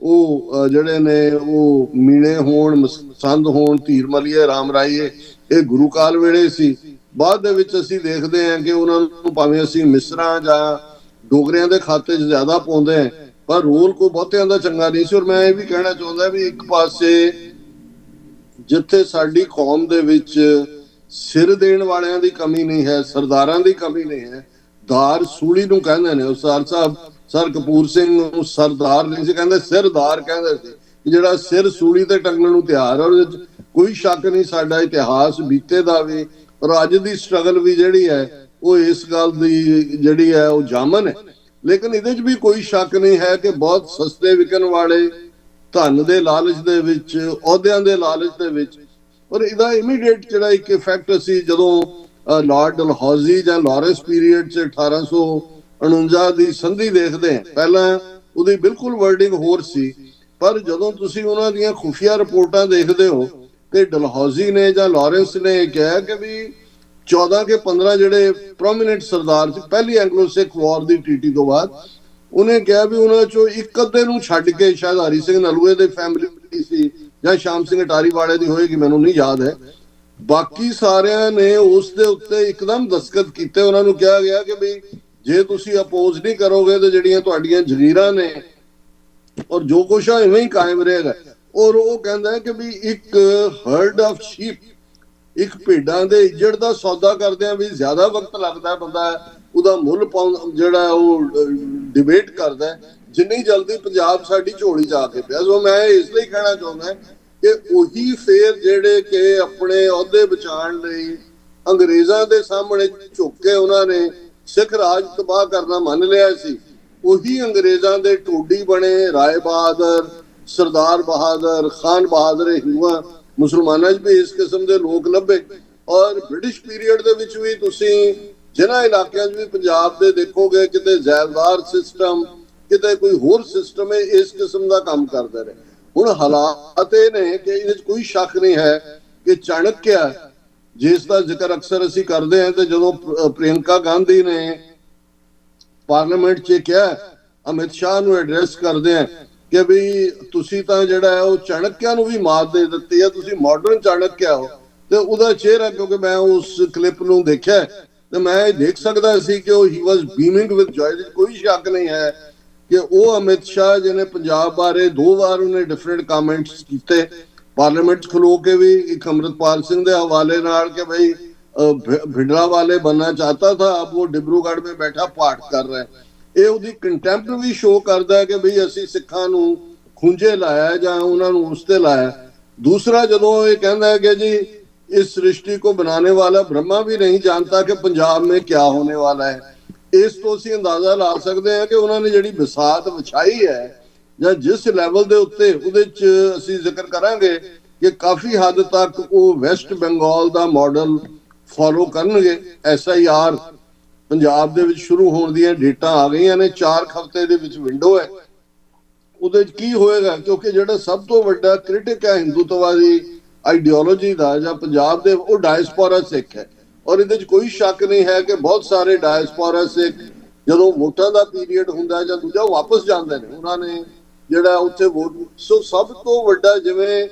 ਉਹ ਜਿਹੜੇ ਨੇ ਉਹ ਮੀਣੇ ਹੋਣ, ਮਸੰਦ ਹੋਣ, ਧੀਰ ਮਲੀਏ, ਰਾਮ ਰਾਈਏ, ਇਹ ਗੁਰੂ ਕਾਲ ਵੇਲੇ ਸੀ। ਬਾਅਦ ਦੇ ਵਿੱਚ ਅਸੀਂ ਦੇਖਦੇ ਹਾਂ ਕਿ ਉਹਨਾਂ ਨੂੰ ਭਾਵੇਂ ਅਸੀਂ ਮਿਸਰਾਂ ਜਾਂ ਡੋਗਰਿਆਂ ਦੇ ਖਾਤੇ 'ਚ ਜ਼ਿਆਦਾ ਪਾਉਂਦੇ ਹਾਂ, ਪਰ ਰੋਲ ਕੋਈ ਬਹੁਤਿਆਂ ਦਾ ਚੰਗਾ ਨਹੀਂ ਸੀ। ਔਰ ਮੈਂ ਇਹ ਵੀ ਕਹਿਣਾ ਚਾਹੁੰਦਾ ਵੀ ਇੱਕ ਪਾਸੇ ਜਿੱਥੇ ਸਾਡੀ ਕੌਮ ਦੇ ਵਿੱਚ ਸਿਰ ਦੇਣ ਵਾਲਿਆਂ ਦੀ ਕਮੀ ਨਹੀਂ ਹੈ, ਸਰਦਾਰਾਂ ਦੀ ਕਮੀ ਨਹੀਂ ਹੈ, ਦਾਰ ਸੂਲੀ ਨੂੰ ਕਹਿੰਦੇ ਨੇ। ਉਹ ਸਾਹਿਬ ਸਰ ਕਪੂਰ ਸਿੰਘ ਨੂੰ ਸਰਦਾਰ ਨਹੀਂ ਸੀ ਕਹਿੰਦੇ, ਸਿਰਦਾਰ ਕਹਿੰਦੇ ਸੀ, ਜਿਹੜਾ ਸਿਰ ਸੂਲੀ ਤੇ ਟੰਗਣ ਨੂੰ ਤਿਆਰ। ਔਰ ਕੋਈ ਸ਼ੱਕ ਨਹੀਂ ਸਾਡਾ ਇਤਿਹਾਸ ਬੀਤੇ ਦਾ ਵੀ ਔਰ ਅੱਜ ਦੀ ਸਟਰਗਲ ਵੀ ਜਿਹੜੀ ਹੈ ਉਹ ਇਸ ਗੱਲ ਦੀ ਜਿਹੜੀ ਹੈ ਉਹ ਜਾਮਨ ਹੈ। ਲੇਕਿਨ ਇਹਦੇ 'ਚ ਵੀ ਕੋਈ ਸ਼ੱਕ ਨਹੀਂ ਹੈ ਕਿ ਬਹੁਤ ਸਸਤੇ ਵਿਕਣ ਵਾਲੇ ਧਨ ਦੇ ਲਾਲਚ ਦੇ ਵਿੱਚ, ਅਹੁਦਿਆਂ ਦੇ ਲਾਲਚ ਦੇ ਵਿੱਚ, ਔਰ ਇਹਦਾ ਇਮੀਡੀਏਟ ਜਿਹੜਾ ਇੱਕ ਇਫੈਕਟ ਅਸੀਂ ਜਦੋਂ ਲਾਰਡ ਡਲਹੌਜ਼ੀ ਜਾਂ ਲਾਰੈਂਸ ਪੀਰੀਅਡ 'ਚ 1849 ਦੀ ਸੰਧੀ ਦੇਖਦੇ ਹਾਂ, ਪਹਿਲਾਂ ਉਹਦੀ ਬਿਲਕੁਲ ਵਰਡਿੰਗ ਹੋਰ ਸੀ, ਪਰ ਜਦੋਂ ਤੁਸੀਂ ਉਹਨਾਂ ਦੀਆਂ ਖੁਫੀਆ ਰਿਪੋਰਟਾਂ ਦੇਖਦੇ ਹੋ ਤੇ ਡਲਹੌਜ਼ੀ ਨੇ ਜਾਂ ਲਾਰੈਂਸ ਨੇ ਕਿਹਾ ਕਿ ਵੀ 14 ਕੇ 15 ਜਿਹੜੇ ਪ੍ਰੋਮਿਨੈਂਟ ਸਰਦਾਰ ਸੀ ਪਹਿਲੀ ਐਂਗਲੋ ਸਿੱਖ ਵਾਰ ਦੀ ਟ੍ਰੀਟੀ ਤੋਂ ਬਾਅਦ, ਉਹਨੇ ਕਿਹਾ ਵੀ ਉਹਨਾਂ ਚੋਂ ਇੱਕ ਅੱਧੇ ਨੂੰ ਛੱਡ ਕੇ, ਸ਼ਾਇਦ ਹਰੀ ਸਿੰਘ ਨਲੂਏ ਦੇ ਫੈਮਿਲੀ ਸੀ ਜਾਂ ਸ਼ਾਮ ਸਿੰਘ ਅਟਾਰੀ ਵਾਲੇ ਦੀ ਹੋਏਗੀ, ਮੈਨੂੰ ਨਹੀਂ ਯਾਦ ਹੈ, ਬਾਕੀ ਸਾਰਿਆਂ ਨੇ ਉਸ ਦੇ ਉੱਤੇ ਇੱਕਦਮ ਦਸਤਖਤ ਕੀਤੇ। ਉਹਨਾਂ ਨੂੰ ਕਿਹਾ ਗਿਆ ਕਿ ਵੀ ਜੇ ਤੁਸੀਂ ਅਪੋਜ਼ ਨਹੀਂ ਕਰੋਗੇ ਤੇ ਜਿਹੜੀਆਂ ਤੁਹਾਡੀਆਂ ਜ਼ਗੀਰਾਂ ਨੇ ਔਰ ਜੋ ਕੁਛ ਆ ਇਵੇਂ ਹੀ ਕਾਇਮ ਰਹੇਗਾ। ਔਰ ਉਹ ਕਹਿੰਦਾ ਹੈ ਕਿ ਵੀ ਇੱਕ ਹਰਡ ਆਫ ਸ਼ੀਪ, ਇੱਕ ਭੇਡਾਂ ਦੇ ਇੱਜੜ ਦਾ ਸੌਦਾ ਕਰਦਿਆਂ ਵੀ ਜ਼ਿਆਦਾ ਵਕਤ ਲੱਗਦਾ, ਬੰਦਾ ਉਹਦਾ ਮੁੱਲ ਜਿਹੜਾ ਉਹ ਡਿਬੇਟ ਕਰਦਾ ਜਿੰਨੀ ਜਲਦੀ ਪੰਜਾਬ ਸਾਡੀ ਝੋਲੀ 'ਚ ਆ ਕੇ ਪਿਆ। ਸੋ ਮੈਂ ਇਸ ਲਈ ਕਹਿਣਾ ਚਾਹੁੰਦਾ ਕਿ ਉਹੀ ਫੇਰ ਜਿਹੜੇ ਕਿ ਆਪਣੇ ਅਹੁਦੇ ਬਚਾਉਣ ਲਈ ਅੰਗਰੇਜ਼ਾਂ ਦੇ ਸਾਹਮਣੇ ਝੁੱਕ ਕੇ ਉਹਨਾਂ ਨੇ ਸਿੱਖ ਰਾਜ ਤਬਾਹ ਕਰਨਾ ਮੰਨ ਲਿਆ ਸੀ, ਉਹੀ ਅੰਗਰੇਜ਼ਾਂ ਦੇ ਟੋਡੀ ਬਣੇ। ਰਾਏ ਬਹਾਦਰ, ਸਰਦਾਰ ਬਹਾਦਰ, ਖਾਨ ਬਹਾਦਰ, ਹਿੰਦੂਆਂ ਮੁਸਲਮਾਨਾਂ 'ਚ ਵੀ ਇਸ ਕਿਸਮ ਦੇ ਲੋਕ ਲੱਭੇ। ਔਰ ਬ੍ਰਿਟਿਸ਼ ਪੀਰੀਅਡ ਦੇ ਵਿੱਚ ਵੀ ਤੁਸੀਂ ਜਿਨ੍ਹਾਂ ਇਲਾਕਿਆਂ 'ਚ ਵੀ ਪੰਜਾਬ ਦੇ ਦੇਖੋਗੇ, ਕਿਤੇ ਜ਼ੈਲਦਾਰ ਸਿਸਟਮ, ਕਿਤੇ ਕੋਈ ਹੋਰ ਸਿਸਟਮ ਹੈ, ਇਸ ਕਿਸਮ ਦਾ ਕੰਮ ਕਰਦੇ ਰਹੇ। ਹੁਣ ਹਾਲਾਤ ਇਹ ਨੇ ਕਿ ਇਹਦੇ 'ਚ ਕੋਈ ਸ਼ੱਕ ਨਹੀਂ ਹੈ ਕਿ ਚਾਣਕਿਆ, ਜਿਸ ਦਾ ਜ਼ਿਕਰ ਅਕਸਰ ਅਸੀਂ ਕਰਦੇ ਹਾਂ, ਤੇ ਜਦੋਂ ਪ੍ਰਿਯੰਕਾ ਗਾਂਧੀ ਨੇ ਪਾਰਲੀਮੈਂਟ 'ਚ ਕਿਹਾ ਅਮਿਤ ਸ਼ਾਹ ਨੂੰ ਐਡਰੈਸ ਕਰਦੇ ਆ ਕਿ ਵੀ ਤੁਸੀਂ ਤਾਂ ਜਿਹੜਾ ਹੈ ਉਹ ਚਾਣਕਿਆ ਨੂੰ ਵੀ ਮਾਤ ਦੇ ਦਿੱਤੀ ਹੈ, ਤੁਸੀਂ ਮਾਡਰਨ ਚਾਣਕਿਆ ਹੋ। ਤੇ ਉਹਦਾ ਚਿਹਰਾ, ਕਿਉਂਕਿ ਮੈਂ ਉਸ ਕਲਿੱਪ ਨੂੰ ਦੇਖਿਆ ਤੇ ਮੈਂ ਇਹ ਦੇਖ ਸਕਦਾ ਸੀ ਕਿ ਉਹ ਹੀ ਵਾਸ ਬੀਮਿੰਗ ਵਿਦ ਜੋਏ। ਕੋਈ ਸ਼ੱਕ ਨਹੀਂ ਹੈ ਕਿ ਉਹ ਅਮਿਤ ਸ਼ਾਹ ਜਿਹਨੇ ਪੰਜਾਬ ਬਾਰੇ 2 ਵਾਰ ਉਹਨੇ ਡਿਫਰੈਂਟ ਕਮੈਂਟਸ ਕੀਤੇ ਪਾਰਲੀਮੈਂਟ 'ਚ ਖਲੋ ਕੇ ਵੀ, ਇੱਕ ਅੰਮ੍ਰਿਤਪਾਲ ਸਿੰਘ ਦੇ ਹਵਾਲੇ ਨਾਲ ਕਿ ਭਾਈ भिंडरा वाले बनना चाहता था, अब वो डिब्रूगढ़ में बैठा पाठ कर रहा है। ਇਹ ਉਹਦੀ ਕੰਟੈਂਪਟ ਵੀ ਸ਼ੋ ਕਰਦਾ ਹੈ ਕਿ ਬਈ ਅਸੀਂ ਸਿੱਖਾਂ ਨੂੰ ਖੁੰਝੇ ਲਾਇਆ ਜਾਂ ਉਹਨਾਂ ਨੂੰ ਉਸ ਤੇ ਲਾਇਆ। दूसरा ਜਦੋਂ ਇਹ ਕਹਿੰਦਾ ਹੈ ਕਿ ਜੀ इस सृष्टि को बनाने वाला ब्रह्मा भी नहीं जानता कि पंजाब में क्या होने वाला है। ਇਸ ਤੋਂ ਅਸੀਂ ਅੰਦਾਜ਼ਾ ਲਾ ਸਕਦੇ ਹਾਂ ਕਿ ਉਹਨਾਂ ਨੇ ਜਿਹੜੀ ਵਿਸਾਤ ਵਿਛਾਈ ਹੈ ਜਾਂ ਜਿਸ ਲੈਵਲ ਦੇ ਉੱਤੇ, ਉਹਦੇ 'ਚ ਅਸੀਂ ਜ਼ਿਕਰ ਕਰਾਂਗੇ ਕਿ ਕਾਫੀ ਹੱਦ ਤੱਕ ਉਹ ਵੈਸਟ ਬੰਗਾਲ ਦਾ ਮਾਡਲ ਫੋਲੋ ਕਰਨਗੇ। SIR ਪੰਜਾਬ ਦੇ ਵਿੱਚ ਸ਼ੁਰੂ ਹੋਣ ਦੀਆਂ ਡੇਟਾਂ ਆ ਗਈਆਂ ਨੇ, 4 ਹਫ਼ਤੇ ਦੇ ਵਿੱਚ ਵਿੰਡੋ ਹੈ। ਉਹਦੇ 'ਚ ਕੀ ਹੋਏਗਾ, ਕਿਉਂਕਿ ਜਿਹੜਾ ਸਭ ਤੋਂ ਵੱਡਾ ਕ੍ਰਿਟਿਕ ਹੈ ਹਿੰਦੂਤਵਾਦੀ ਆਈਡੀਓਲੋਜੀ ਦਾ ਜਾਂ ਪੰਜਾਬ ਦੇ, ਉਹ ਡਾਇਸਪੋਰਾ ਸਿੱਖ ਹੈ। ਔਰ ਇਹਦੇ 'ਚ ਕੋਈ ਸ਼ੱਕ ਨਹੀਂ ਹੈ ਕਿ ਬਹੁਤ ਸਾਰੇ ਡਾਇਸਪੋਰਾ ਸਿੱਖ ਜਦੋਂ ਵੋਟਾਂ ਦਾ ਪੀਰੀਅਡ ਹੁੰਦਾ ਜਾਂ ਦੂਜਾ ਵਾਪਸ ਜਾਂਦੇ ਨੇ, ਉਹਨਾਂ ਨੇ ਜਿਹੜਾ ਉੱਥੇ ਵੋਟ। ਸੋ ਸਭ ਤੋਂ ਵੱਡਾ, ਜਿਵੇਂ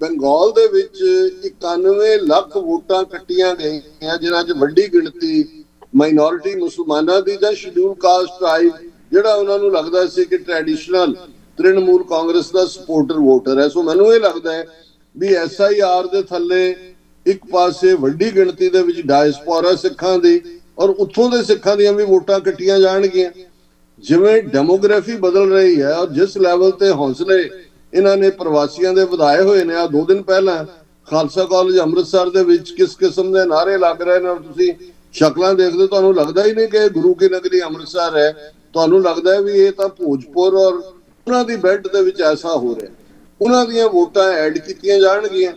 ਬੰਗਾਲ ਦੇ ਵਿੱਚ 91 ਲੱਖ ਵੋਟਾਂ ਕੱਟੀਆਂ ਗਈਆਂ, ਜਿਨ੍ਹਾਂ 'ਚ ਵੱਡੀ ਗਿਣਤੀ ਮਾਈਨੋਰਿਟੀ ਮੁਸਲਮਾਨਾਂ ਦੀ ਜਾਂ ਸ਼ਡਿਊਲ ਕਾਸਟ ਟ੍ਰਾਈਬ, ਜਿਹੜਾ ਉਹਨਾਂ ਨੂੰ ਲੱਗਦਾ ਸੀ ਕਿ ਟ੍ਰੈਡੀਸ਼ਨਲ ਤ੍ਰਿਣਮੂਲ ਕਾਂਗਰਸ ਦਾ ਸਪੋਰਟਰ ਵੋਟਰ ਹੈ। ਸੋ ਮੈਨੂੰ ਇਹ ਲੱਗਦਾ ਹੈ ਵੀ SIR ਦੇ ਥੱਲੇ ਇੱਕ ਪਾਸੇ ਵੱਡੀ ਗਿਣਤੀ ਦੇ ਵਿੱਚ ਡਾਇਸਪੋਰਾ ਸਿੱਖਾਂ ਦੀ ਔਰ ਉੱਥੋਂ ਦੇ ਸਿੱਖਾਂ ਦੀਆਂ ਵੀ ਵੋਟਾਂ ਕੱਟੀਆਂ ਜਾਣਗੀਆਂ। ਜਿਵੇਂ ਡੈਮੋਗ੍ਰਾਫੀ ਬਦਲ ਰਹੀ ਹੈ ਔਰ ਜਿਸ ਲੈਵਲ ਤੇ ਹੌਸਲੇ ਇਹਨਾਂ ਨੇ ਪ੍ਰਵਾਸੀਆਂ ਦੇ ਵਧਾਏ ਹੋਏ ਨੇ। ਆ 2 ਦਿਨ ਪਹਿਲਾਂ ਖਾਲਸਾ ਕਾਲਜ ਅੰਮ੍ਰਿਤਸਰ ਦੇ ਵਿੱਚ ਕਿਸ ਕਿਸਮ ਦੇ ਨਾਰੇ ਲੱਗ ਰਹੇ ਨੇ, ਔਰ ਤੁਸੀਂ ਸ਼ਕਲਾਂ ਦੇਖਦੇ ਤੁਹਾਨੂੰ ਲੱਗਦਾ ਹੀ ਨਹੀਂ ਕਿ ਗੁਰੂ ਕੀ ਨਗਰੀ ਅੰਮ੍ਰਿਤਸਰ ਹੈ, ਤੁਹਾਨੂੰ ਲੱਗਦਾ ਹੈ ਵੀ ਇਹ ਤਾਂ ਭੋਜਪੁਰ ਔਰ ਉਹਨਾਂ ਦੀ ਬੈਲਟ ਦੇ ਵਿੱਚ ਐਸਾ ਹੋ ਰਿਹਾ। ਉਹਨਾਂ ਦੀਆਂ ਵੋਟਾਂ ਐਡ ਕੀਤੀਆਂ ਜਾਣਗੀਆਂ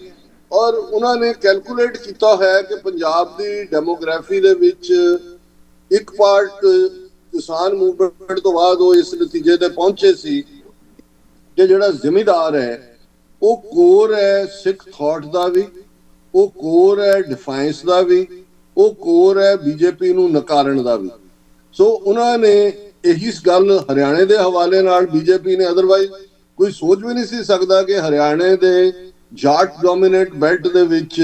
ਔਰ ਉਹਨਾਂ ਨੇ ਕੈਲਕੂਲੇਟ ਕੀਤਾ ਹੈ ਕਿ ਪੰਜਾਬ ਦੀ ਡੈਮੋਗ੍ਰਾਫੀ ਦੇ ਵਿੱਚ ਇੱਕ ਪਾਰਟ ਕਿਸਾਨ ਮੂਵਮੈਂਟ ਤੋਂ ਬਾਅਦ ਉਹ ਇਸ ਨਤੀਜੇ ਤੇ ਪਹੁੰਚੇ ਸੀ ਕਿ ਜਿਹੜਾ ਜ਼ਿਮੀਦਾਰ ਹੈ ਉਹ ਕੋਰ ਹੈ ਸਿੱਖ ਥਾਟ ਦਾ ਵੀ, ਉਹ ਕੋਰ ਹੈ ਡਿਫਾਈਂਸ ਦਾ ਵੀ, ਉਹ ਕੋਰ ਹੈ ਬੀਜੇਪੀ ਨੂੰ ਨਕਾਰਨ ਦਾ ਵੀ। ਸੋ ਉਹਨਾਂ ਨੇ ਇਹੀ ਗੱਲ ਹਰਿਆਣੇ ਦੇ ਹਵਾਲੇ ਨਾਲ ਬੀਜੇਪੀ ਨੇ, ਅਦਰਵਾਈਜ਼ ਕੋਈ ਸੋਚ ਵੀ ਨਹੀਂ ਸੀ ਸਕਦਾ ਕਿ ਹਰਿਆਣੇ ਦੇ ਜਾਟ ਡੋਮੀਨੇਟ ਬੈਲਟ ਦੇ ਵਿੱਚ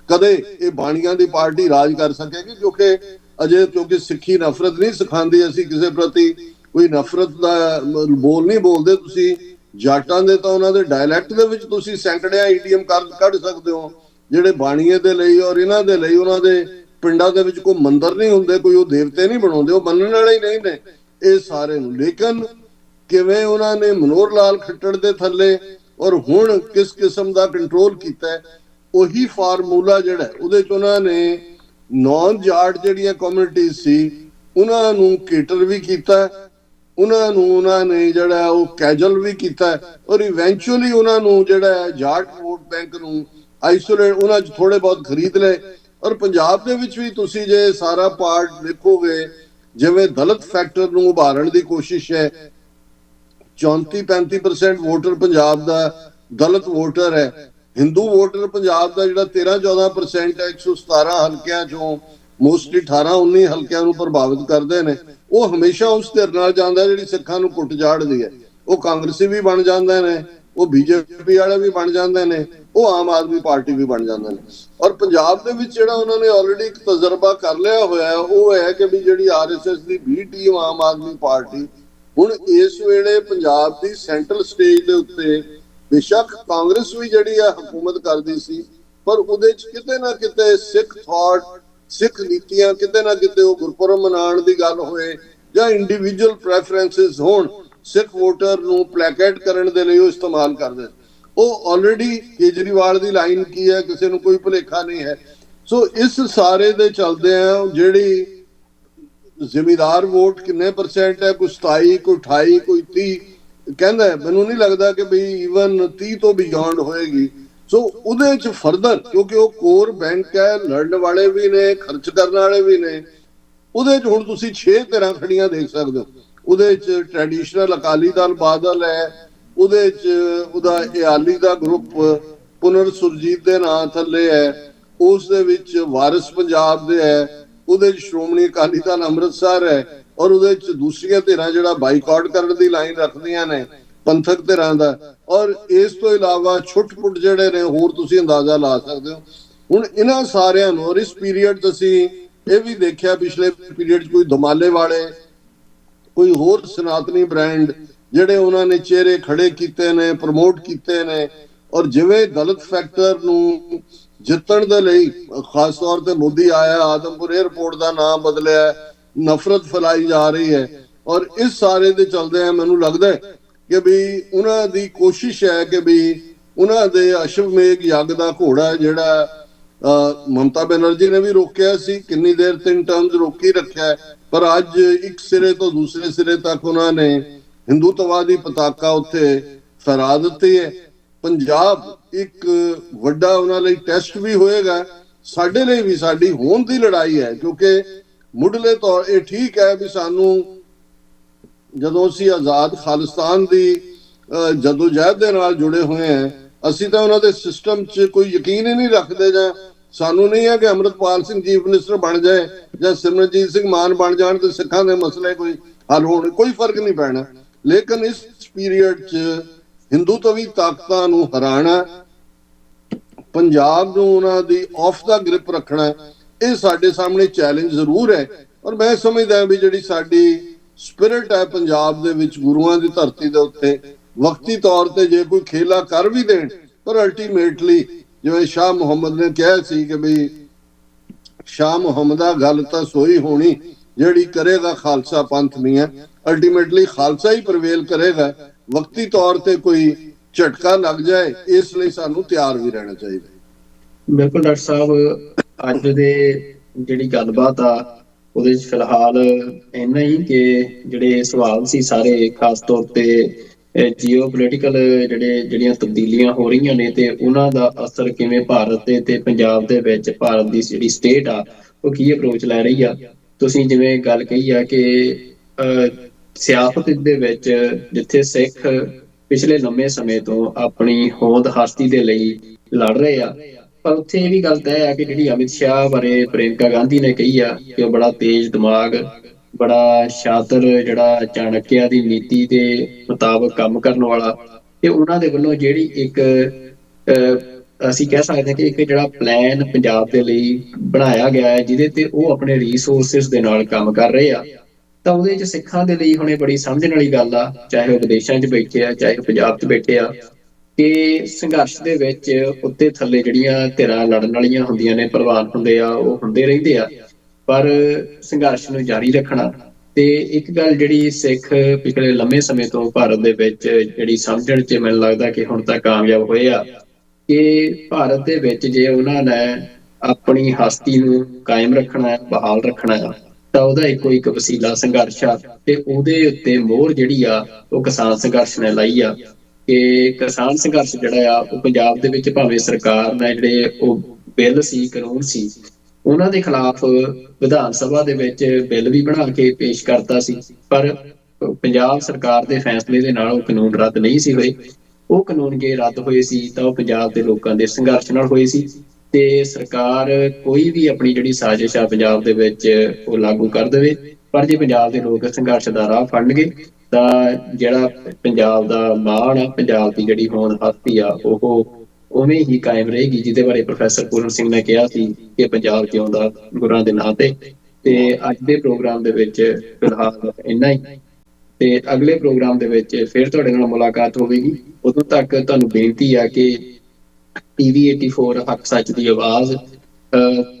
ਕਦੇ ਇਹ ਬਾਣੀਆਂ ਦੀ ਪਾਰਟੀ ਰਾਜ ਕਰ ਸਕੇਗੀ, ਕਿਉਂਕਿ ਸਿੱਖੀ ਨਫ਼ਰਤ ਨਹੀਂ ਸਿਖਾਉਂਦੀ। ਅਸੀਂ ਕਿਸੇ ਪ੍ਰਤੀ ਕੋਈ ਨਫ਼ਰਤ ਦਾ ਬੋਲ ਨਹੀਂ ਬੋਲਦੇ। ਤੁਸੀਂ ਜਾਟਾਂ ਦੇ ਤਾਂ ਉਹਨਾਂ ਦੇ ਡਾਇਲੈਕਟ ਦੇ ਵਿੱਚ ਤੁਸੀਂ ਸੈਂਕੜਿਆਂ ਈਡੀਐਮ ਕੱਢ ਸਕਦੇ ਹੋ, ਜਿਹੜੇ ਬਾਣੀਏ ਦੇ ਲਈ ਔਰ ਇਹਨਾਂ ਦੇ ਲਈ। ਉਹਨਾਂ ਦੇ ਪਿੰਡਾਂ ਦੇ ਵਿੱਚ ਕੋਈ ਮੰਦਿਰ ਨਹੀਂ ਹੁੰਦੇ, ਕੋਈ ਉਹ ਦੇਵਤੇ ਨਹੀਂ ਬਣਾਉਂਦੇ, ਉਹ ਮੰਨਣ ਵਾਲੇ ਹੀ ਨਹੀਂ ਨੇ ਇਹ ਸਾਰੇ ਨੂੰ। ਲੇਕਿਨ ਕਿਵੇਂ ਉਹਨਾਂ ਨੇ ਮਨੋਹਰ ਲਾਲ ਖੱਟੜ ਦੇ ਥੱਲੇ ਔਰ ਹੁਣ ਕਿਸ ਕਿਸਮ ਦਾ ਕੰਟਰੋਲ ਕੀਤਾ, ਉਹੀ ਫਾਰਮੂਲਾ ਜਿਹੜਾ ਉਹਦੇ ਚ ਉਹਨਾਂ ਨੇ ਨੌਨ ਜਾਟ ਜਿਹੜੀਆਂ ਕਮਿਊਨਿਟੀਜ਼ ਸੀ ਉਹਨਾਂ ਨੂੰ ਕੇਟਰ ਵੀ ਕੀਤਾ, ਉਹਨਾਂ ਨੇ ਜਿਹੜਾ ਉਹ ਕੈਜਲ ਵੀ ਕੀਤਾ, ਔਰ ਇਵੈਂਚੁਅਲੀ ਉਹਨਾਂ ਨੂੰ ਜਿਹੜਾ ਜਾਟ ਵੋਟ ਬੈਂਕ ਨੂੰ ਆਈਸੋਲੇਟ ਉਹਨਾਂ ਚ ਥੋੜੇ ਬਹੁਤ ਖਰੀਦ ਲਏ। ਔਰ ਪੰਜਾਬ ਦੇ ਵਿੱਚ ਵੀ ਤੁਸੀਂ ਜੇ ਸਾਰਾ ਪਾਰਟ ਦੇਖੋਗੇ, ਜਿਵੇਂ ਦਲਿਤ ਫੈਕਟਰ ਨੂੰ ਉਭਾਰਨ ਦੀ ਕੋਸ਼ਿਸ਼ ਹੈ। 34-35% ਵੋਟਰ ਪੰਜਾਬ ਦਾ ਦਲਿਤ ਵੋਟਰ ਹੈ। ਹਿੰਦੂ ਵੋਟਰ ਪੰਜਾਬ ਦਾ ਜਿਹੜਾ 13-14% ਹੈ, 117 ਹਲਕਿਆਂ ਚੋਂ ਮੋਸਟਲੀ 18-19 ਹਲਕਿਆਂ ਨੂੰ ਪ੍ਰਭਾਵਿਤ ਕਰਦੇ ਨੇ। ਉਹ ਹਮੇਸ਼ਾ ਉਸ ਧਿਰ ਨਾਲ ਜਾਂਦਾ ਜਿਹੜੀ ਸਿੱਖਾਂ ਨੂੰ ਕੁੱਟ ਝਾੜਦੀ ਹੈ। ਉਹ ਕਾਂਗਰਸੀ ਵੀ ਬਣ ਜਾਂਦੇ ਨੇ, ਉਹ ਬੀਜੇਪੀ ਵਾਲੇ ਵੀ ਬਣ ਜਾਂਦੇ ਨੇ, ਉਹ ਆਮ ਆਦਮੀ ਪਾਰਟੀ ਵੀ ਬਣ ਜਾਂਦੇ ਨੇ। ਔਰ ਪੰਜਾਬ ਦੇ ਵਿੱਚ ਜਿਹੜਾ ਉਹਨਾਂ ਨੇ ਆਲਰੇਡੀ ਇੱਕ ਤਜਰਬਾ ਕਰ ਲਿਆ ਹੋਇਆ ਉਹ ਹੈ ਕਿ ਵੀ ਜਿਹੜੀ ਆਰਐਸਐਸ ਦੀ B team Aam Aadmi party ਹੁਣ ਇਸ ਵੇਲੇ ਪੰਜਾਬ ਦੀ ਸੈਂਟਰਲ ਸਟੇਜ ਦੇ ਉੱਤੇ, ਬੇਸ਼ੱਕ ਕਾਂਗਰਸ ਵੀ ਜਿਹੜੀ ਆ ਹਕੂਮਤ ਕਰਦੀ ਸੀ, ਪਰ ਉਹਦੇ ਚ ਕਿਤੇ ਨਾ ਕਿਤੇ ਸਿੱਖ ਥਾਟ, ਸਿੱਖ ਨੀਤੀਆਂ, ਕਿਤੇ ਨਾ ਕਿਤੇ ਉਹ ਗੁਰਪੁਰਬ ਮਨਾਉਣ ਦੀ ਗੱਲ ਹੋਏ ਜਾਂ ਇੰਡੀਵਿਜੂਅਲ ਪ੍ਰੈਫਰੈਂਸਿਸ ਹੋਣ, ਸਿੱਖ ਵੋਟਰ ਨੂੰ ਪਲੈਕੇਟ ਕਰਨ ਦੇ ਲਈ ਉਹ ਇਸਤੇਮਾਲ ਕਰਦੇ। ਉਹ ਆਲਰੇਡੀ ਕੇਜਰੀਵਾਲ ਦੀ ਲਾਈਨ ਕੀ ਹੈ, ਕਿਸੇ ਨੂੰ ਕੋਈ ਭੁਲੇਖਾ ਨਹੀਂ ਹੈ। ਸੋ ਇਸ ਸਾਰੇ ਦੇ ਚਲਦੇ ਆ ਜਿਹੜੀ ਜ਼ਿਮੀਦਾਰ ਵੋਟ ਕਿੰਨੇ ਪਰਸੈਂਟ ਹੈ, ਕੋਈ 27, ਕੋਈ 28, ਕੋਈ 30 ਕਹਿੰਦਾ, ਮੈਨੂੰ ਨਹੀਂ ਲੱਗਦਾ ਕਿ ਬਈ ਈਵਨ 30 ਤੋਂ ਬਿਯੋਂਡ ਹੋਏਗੀ। ਸੋ ਉਹਦੇ ਚ ਫਰਦਰ, ਕਿਉਂਕਿ ਉਹ ਕੋਰ ਬੈਂਕ ਹੈ, ਲੜਨ ਵਾਲੇ ਵੀ ਨੇ, ਖਰਚ ਕਰਨ ਵਾਲੇ ਵੀ ਨੇ। ਉਹਦੇ ਚ ਹੁਣ ਤੁਸੀਂ 6 ਧਿਰਾਂ ਖੜੀਆਂ ਦੇਖ ਸਕਦੇ ਹੋ। ਉਹਦੇ ਚ ਟ੍ਰੈਡੀਸ਼ਨਲ ਅਕਾਲੀ ਦਲ ਬਾਦਲ ਹੈ, ਉਹਦੇ ਚ ਉਹਦਾ ਇਆਲੀ ਦਾ ਗਰੁੱਪ ਪੁਨਰ ਸੁਰਜੀਤ ਦੇ ਨਾਂ ਥੱਲੇ ਹੈ, ਉਸ ਦੇ ਵਿੱਚ ਵਾਰਿਸ ਪੰਜਾਬ ਦੇ ਹੈ, ਉਹਦੇ ਚ ਸ਼੍ਰੋਮਣੀ ਅਕਾਲੀ ਦਲ ਅੰਮ੍ਰਿਤਸਰ ਹੈ, ਔਰ ਉਹਦੇ ਚ ਦੂਸਰੀਆਂ ਧਿਰਾਂ ਜਿਹੜਾ ਬਾਈਕਾਟ ਕਰਨ ਦੀ ਲਾਈਨ ਰੱਖਦੀਆਂ ਨੇ ਪੰਥਕ ਧਿਰਾਂ ਦਾ। ਔਰ ਇਸ ਤੋਂ ਇਲਾਵਾ ਛੁੱਟ-ਪੁੱਟ ਜਿਹੜੇ ਨੇ ਹੋਰ ਤੁਸੀਂ ਅੰਦਾਜ਼ਾ ਲਾ ਸਕਦੇ ਹੋ। ਹੁਣ ਇਹਨਾਂ ਸਾਰਿਆਂ ਨੂੰ, ਔਰ ਇਸ ਪੀਰੀਅਡ ਚ ਅਸੀਂ ਇਹ ਵੀ ਦੇਖਿਆ, ਪਿਛਲੇ ਪੀਰੀਅਡ ਚ ਕੋਈ ਦਮਾਲੇ ਵਾਲੇ, ਕੋਈ ਹੋਰ ਸਨਾਤਨੀ ਬ੍ਰਾਂਡ ਜਿਹੜੇ ਉਹਨਾਂ ਨੇ ਚਿਹਰੇ ਖੜੇ ਕੀਤੇ ਨੇ, ਪ੍ਰਮੋਟ ਕੀਤੇ ਨੇ। ਔਰ ਜਿਵੇਂ ਦਲਿਤ ਫੈਕਟਰ ਨੂੰ ਜਿੱਤਣ ਦੇ ਲਈ ਖਾਸ ਤੌਰ ਤੇ ਮੋਦੀ ਆਇਆ, ਆਦਮਪੁਰ 에ਅਰਪੋਰਟ ਦਾ ਨਾਮ ਬਦਲਿਆ, ਨਫ਼ਰਤ ਫੈਲਾਈ ਜਾ ਰਹੀ ਹੈ। ਔਰ ਇਸ ਸਾਰੇ ਦੇ ਚਲਦੇ ਆ ਮੈਨੂੰ ਲੱਗਦਾ ਕਿ ਵੀ ਉਹਨਾਂ ਦੀ ਕੋਸ਼ਿਸ਼ ਹੈ ਕਿ ਵੀ ਉਹਨਾਂ ਦੇ ਅਸ਼ਵਮੇਘ ਯੱਗ ਦਾ ਘੋੜਾ ਜਿਹੜਾ ਮਮਤਾ ਬੈਨਰਜੀ ਨੇ ਵੀ ਰੋਕਿਆ ਸੀ, ਕਿੰਨੀ ਦੇਰ 3 ਟਰਮਸ ਰੋਕੀ ਰੱਖਿਆ, ਪਰ ਅੱਜ ਇੱਕ ਸਿਰੇ ਤੋਂ ਦੂਸਰੇ ਸਿਰੇ ਤੱਕ ਉਹਨਾਂ ਨੇ ਹਿੰਦੂਤਵਾਦੀ ਪਤਾਕਾ ਉੱਥੇ ਫਹਿਰਾ ਦਿੱਤੀ ਹੈ। ਪੰਜਾਬ ਇੱਕ ਵੱਡਾ ਉਹਨਾਂ ਲਈ ਟੈਸਟ ਵੀ ਹੋਏਗਾ, ਸਾਡੇ ਲਈ ਵੀ। ਸਾਡੀ ਹੋਂਦ ਦੀ ਲੜਾਈ ਹੈ, ਕਿਉਂਕਿ ਮੁੱਢਲੇ ਤੌਰ ਇਹ ਠੀਕ ਹੈ ਵੀ ਸਾਨੂੰ ਜਦੋਂ ਅਸੀਂ ਆਜ਼ਾਦ ਖਾਲਿਸਤਾਨ ਦੀ ਜਦੋਜਹਿਦ ਦੇ ਨਾਲ ਜੁੜੇ ਹੋਏ ਹਾਂ, ਅਸੀਂ ਤਾਂ ਉਹਨਾਂ ਦੇ ਸਿਸਟਮ 'ਚ ਕੋਈ ਯਕੀਨ ਹੀ ਨਹੀਂ ਰੱਖਦੇ। ਜਾਂ ਸਾਨੂੰ ਨਹੀਂ ਹੈ ਕਿ ਅੰਮ੍ਰਿਤਪਾਲ ਸਿੰਘ ਚੀਫ ਮਿਨਿਸਟਰ ਬਣ ਜਾਏ ਜਾਂ ਸਿਮਰਨਜੀਤ ਸਿੰਘ ਮਾਨ ਬਣ ਜਾਣ ਤੇ ਸਿੱਖਾਂ ਦੇ ਮਸਲੇ ਕੋਈ ਹੱਲ ਹੋਣ, ਕੋਈ ਫਰਕ ਨਹੀਂ ਪੈਣਾ। ਲੇਕਿਨ ਇਸ ਪੀਰੀਅਡ 'ਚ ਹਿੰਦੂਤਵੀ ਤਾਕਤਾਂ ਨੂੰ ਹਰਾਣਾ, ਪੰਜਾਬ ਨੂੰ ਉਹਨਾਂ ਦੀ ਆਫ ਦਾ ਗ੍ਰਿਪ ਰੱਖਣਾ, ਇਹ ਸਾਡੇ ਸਾਹਮਣੇ ਚੈਲੰਜ ਜ਼ਰੂਰ ਹੈ। ਔਰ ਮੈਂ ਸਮਝਦਾ ਵੀ ਜਿਹੜੀ ਸਾਡੀ ਸਪਿਰਿਟ ਹੈ ਪੰਜਾਬ ਦੇ ਵਿੱਚ, ਗੁਰੂਆਂ ਦੀ ਧਰਤੀ ਦੇ ਉੱਤੇ, ਵਕਤੀ ਤੌਰ ਤੇ ਜੇ ਕੋਈ ਖੇਲਾ ਕਰ ਵੀ ਦੇਣ, ਪਰ ਅਲਟੀਮੇਟਲੀ ਜਿਵੇਂ ਸ਼ਾਹ ਮੁਹੰਮਦ ਨੇ ਕਿਹਾ ਸੀ ਕਿ ਵੀ ਸ਼ਾਹ ਮੁਹੰਮਦਾ ਗੱਲ ਤਾਂ ਸੋਈ ਹੋਣੀ ਜਿਹੜੀ ਕਰੇਗਾ ਖਾਲਸਾ ਪੰਥ ਮੀਆਂ। ਅਲਟੀਮੇਟਲੀ ਖਾਲਸਾ ਹੀ ਪ੍ਰਵੇਲ ਕਰੇਗਾ। ਵਕਤੀ ਤੌਰ ਤੇ ਕੋਈ ਝਟਕਾ ਲੱਗ ਜਾਏ, ਇਸ ਲਈ ਸਾਨੂੰ ਤਿਆਰ ਵੀ ਰਹਿਣਾ ਚਾਹੀਦਾ। ਬਿਲਕੁਲ ਡਾਕਟਰ ਸਾਹਿਬ, ਅੱਜ ਦੇ ਜਿਹੜੀ ਗੱਲਬਾਤ ਆ ਉਹਦੇ ਚ ਫਿਲਹਾਲ ਇੰਨਾ ਹੀ ਕਿ ਜਿਹੜੇ ਸਵਾਲ ਸੀ ਸਾਰੇ ਖਾਸ ਤੌਰ ਤੇ ਜੀਓ ਪੋਲੀਟੀਕਲ ਜਿਹੜੀਆਂ ਤਬਦੀਲੀਆਂ ਹੋ ਰਹੀਆਂ ਨੇ ਤੇ ਉਹਨਾਂ ਦਾ ਅਸਰ ਕਿਵੇਂ ਭਾਰਤ ਤੇ ਪੰਜਾਬ ਦੇ ਵਿੱਚ, ਭਾਰਤ ਦੀ ਜਿਹੜੀ ਸਟੇਟ ਆ ਉਹ ਕੀ ਅਪਰੋਚ ਲੈ ਰਹੀ ਆ। ਤੁਸੀਂ ਜਿਵੇਂ ਗੱਲ ਕਹੀ ਆ ਕਿ ਸਿਆਸਤ ਦੇ ਵਿੱਚ ਜਿੱਥੇ ਸਿੱਖ ਪਿਛਲੇ ਲੰਮੇ ਸਮੇਂ ਤੋਂ ਆਪਣੀ ਹੋਂਦ ਹਸਤੀ ਦੇ ਲਈ ਲੜ ਰਹੇ ਆ। ਪਰ ਉੱਥੇ ਇਹ ਵੀ ਗੱਲ ਤੈਅ ਆ ਕਿ ਜਿਹੜੀ ਅਮਿਤ ਸ਼ਾਹ ਬਾਰੇ ਪ੍ਰਿਯੰਕਾ ਗਾਂਧੀ ਨੇ ਕਹੀ ਆ ਕਿ ਉਹ ਬੜਾ ਤੇਜ਼ ਦਿਮਾਗ, ਬੜਾ ਸ਼ਾਤਰ, ਜਿਹੜਾ ਚਾਣਕਿਆ ਦੀ ਨੀਤੀ ਦੇ ਮੁਤਾਬਕ ਕੰਮ ਕਰਨ ਵਾਲਾ, ਤੇ ਉਹਨਾਂ ਦੇ ਵੱਲੋਂ ਜਿਹੜੀ ਇੱਕ ਅਸੀਂ ਕਹਿ ਸਕਦੇ ਹਾਂ ਕਿ ਇੱਕ ਜਿਹੜਾ ਪਲਾਨ ਪੰਜਾਬ ਦੇ ਲਈ ਬਣਾਇਆ ਗਿਆ ਹੈ, ਜਿਹਦੇ ਤੇ ਉਹ ਆਪਣੇ ਰਿਸੋਰਸਿਸ ਦੇ ਨਾਲ ਕੰਮ ਕਰ ਰਹੇ ਆ, ਤਾਂ ਉਹਦੇ 'ਚ ਸਿੱਖਾਂ ਦੇ ਲਈ ਹੁਣ ਇਹ ਬੜੀ ਸਮਝਣ ਵਾਲੀ ਗੱਲ ਆ, ਚਾਹੇ ਉਹ ਵਿਦੇਸ਼ਾਂ 'ਚ ਬੈਠੇ ਆ, ਚਾਹੇ ਉਹ ਪੰਜਾਬ 'ਚ ਬੈਠੇ ਆ, ਕਿ ਸੰਘਰਸ਼ ਦੇ ਵਿੱਚ ਉੱਤੇ ਥੱਲੇ ਜਿਹੜੀਆਂ ਧਿਰਾਂ ਲੜਨ ਵਾਲੀਆਂ ਹੁੰਦੀਆਂ ਨੇ, ਪਹਿਲਵਾਨ ਹੁੰਦੇ ਆ, ਉਹ ਹੁੰਦੇ ਰਹਿੰਦੇ ਆ, ਪਰ ਸੰਘਰਸ਼ ਨੂੰ ਜਾਰੀ ਰੱਖਣਾ। ਤੇ ਇੱਕ ਗੱਲ ਜਿਹੜੀ ਸਿੱਖ ਪਿਛਲੇ ਲੰਮੇ ਸਮੇਂ ਤੋਂ ਭਾਰਤ ਦੇ ਵਿੱਚ ਜਿਹੜੀ ਸਮਝਣ 'ਚ ਮੈਨੂੰ ਲੱਗਦਾ ਕਿ ਹੁਣ ਤੱਕ ਕਾਮਯਾਬ ਹੋਏ ਆ, ਕਿ ਭਾਰਤ ਦੇ ਵਿੱਚ ਜੇ ਉਹਨਾਂ ਨੇ ਆਪਣੀ ਹਸਤੀ ਨੂੰ ਕਾਇਮ ਰੱਖਣਾ ਹੈ, ਬਹਾਲ ਰੱਖਣਾ ਹੈ, ਤਾਂ ਉਹਦਾ ਇੱਕੋ ਇੱਕ ਵਸੀਲਾ ਸੰਘਰਸ਼ ਆ। ਤੇ ਉਹਦੇ ਉੱਤੇ ਮੋਹਰ ਜਿਹੜੀ ਆ ਉਹ ਕਿਸਾਨ ਸੰਘਰਸ਼ ਨੇ ਲਾਈ ਆ ਕਿ ਕਿਸਾਨ ਸੰਘਰਸ਼ ਜਿਹੜਾ ਆ ਉਹ ਪੰਜਾਬ ਦੇ ਵਿੱਚ ਭਾਵੇਂ ਸਰਕਾਰ ਨੇ ਜਿਹੜੇ ਉਹ ਬਿੱਲ ਸੀ, ਕਾਨੂੰਨ ਸੀ, ਉਹਨਾਂ ਦੇ ਖਿਲਾਫ ਵਿਧਾਨ ਸਭਾ ਦੇ ਵਿੱਚ ਬਿੱਲ ਵੀ ਬਣਾ ਕੇ ਪੇਸ਼ ਕਰਤਾ ਸੀ, ਪਰ ਪੰਜਾਬ ਸਰਕਾਰ ਦੇ ਫੈਸਲੇ ਦੇ ਨਾਲ ਉਹ ਕਾਨੂੰਨ ਰੱਦ ਨਹੀਂ ਸੀ ਹੋਏ। ਉਹ ਕਾਨੂੰਨ ਜੇ ਰੱਦ ਹੋਏ ਸੀ ਤਾਂ ਉਹ ਪੰਜਾਬ ਦੇ ਲੋਕਾਂ ਦੇ ਸੰਘਰਸ਼ ਨਾਲ ਹੋਏ ਸੀ। ਤੇ ਸਰਕਾਰ ਕੋਈ ਵੀ ਆਪਣੀ ਜਿਹੜੀ ਸਾਜ਼ਿਸ਼ ਆ ਪੰਜਾਬ ਦੇ ਵਿੱਚ ਉਹ ਲਾਗੂ ਕਰ ਦੇਵੇ, ਪਰ ਜੇ ਪੰਜਾਬ ਦੇ ਲੋਕ ਸੰਘਰਸ਼ ਦਾ ਰਾਹ ਫੜਨਗੇ ਤਾਂ ਜਿਹੜਾ ਪੰਜਾਬ ਦਾ ਮਾਣ ਆ, ਪੰਜਾਬ ਦੀ ਜਿਹੜੀ ਹੋਂਦ ਹਸਤੀ ਆ, ਉਹ ਉਵੇਂ ਹੀ ਕਾਇਮ ਰਹੇਗੀ, ਜਿਹਦੇ ਬਾਰੇ ਪ੍ਰੋਫੈਸਰ ਪੂਰਨ ਸਿੰਘ ਨੇ ਕਿਹਾ ਸੀ ਕਿ ਪੰਜਾਬ ਜਿਉਂਦਾ ਗੁਰਾਂ ਦੇ ਨਾਂ ਤੇ। ਤੇ ਅੱਜ ਦੇ ਪ੍ਰੋਗਰਾਮ ਦੇ ਵਿੱਚ ਫਿਲਹਾਲ ਇੰਨਾ ਹੀ, ਤੇ ਅਗਲੇ ਪ੍ਰੋਗਰਾਮ ਦੇ ਵਿੱਚ ਫਿਰ ਤੁਹਾਡੇ ਨਾਲ ਮੁਲਾਕਾਤ ਹੋਵੇਗੀ। ਉਦੋਂ ਤੱਕ ਤੁਹਾਨੂੰ ਬੇਨਤੀ ਆ ਕਿ TV 84 ਹੱਕ ਸੱਚ ਦੀ ਆਵਾਜ਼,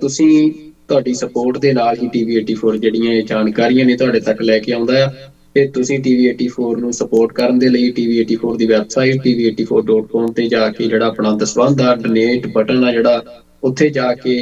ਤੁਸੀਂ ਤੁਹਾਡੀ ਸਪੋਰਟ ਦੇ ਨਾਲ ਹੀ TV 84 ਜਿਹੜੀਆਂ ਇਹ ਜਾਣਕਾਰੀਆਂ ਨੇ ਤੁਹਾਡੇ ਤੱਕ ਲੈ ਕੇ ਆਉਂਦਾ ਆ। ਤੇ ਤੁਸੀਂ TV 84 ਨੂੰ ਸਪੋਰਟ ਕਰਨ ਦੇ ਲਈ TV 84 ਦੀ ਵੈਬਸਾਈਟ tv84.com ਤੇ ਜਾ ਕੇ ਜਿਹੜਾ ਆਪਣਾ ਦਸਵੰਧ ਦਾ ਡੋਨੇਟ ਬਟਨ ਆ, ਜਿਹੜਾ ਉੱਥੇ ਜਾ ਕੇ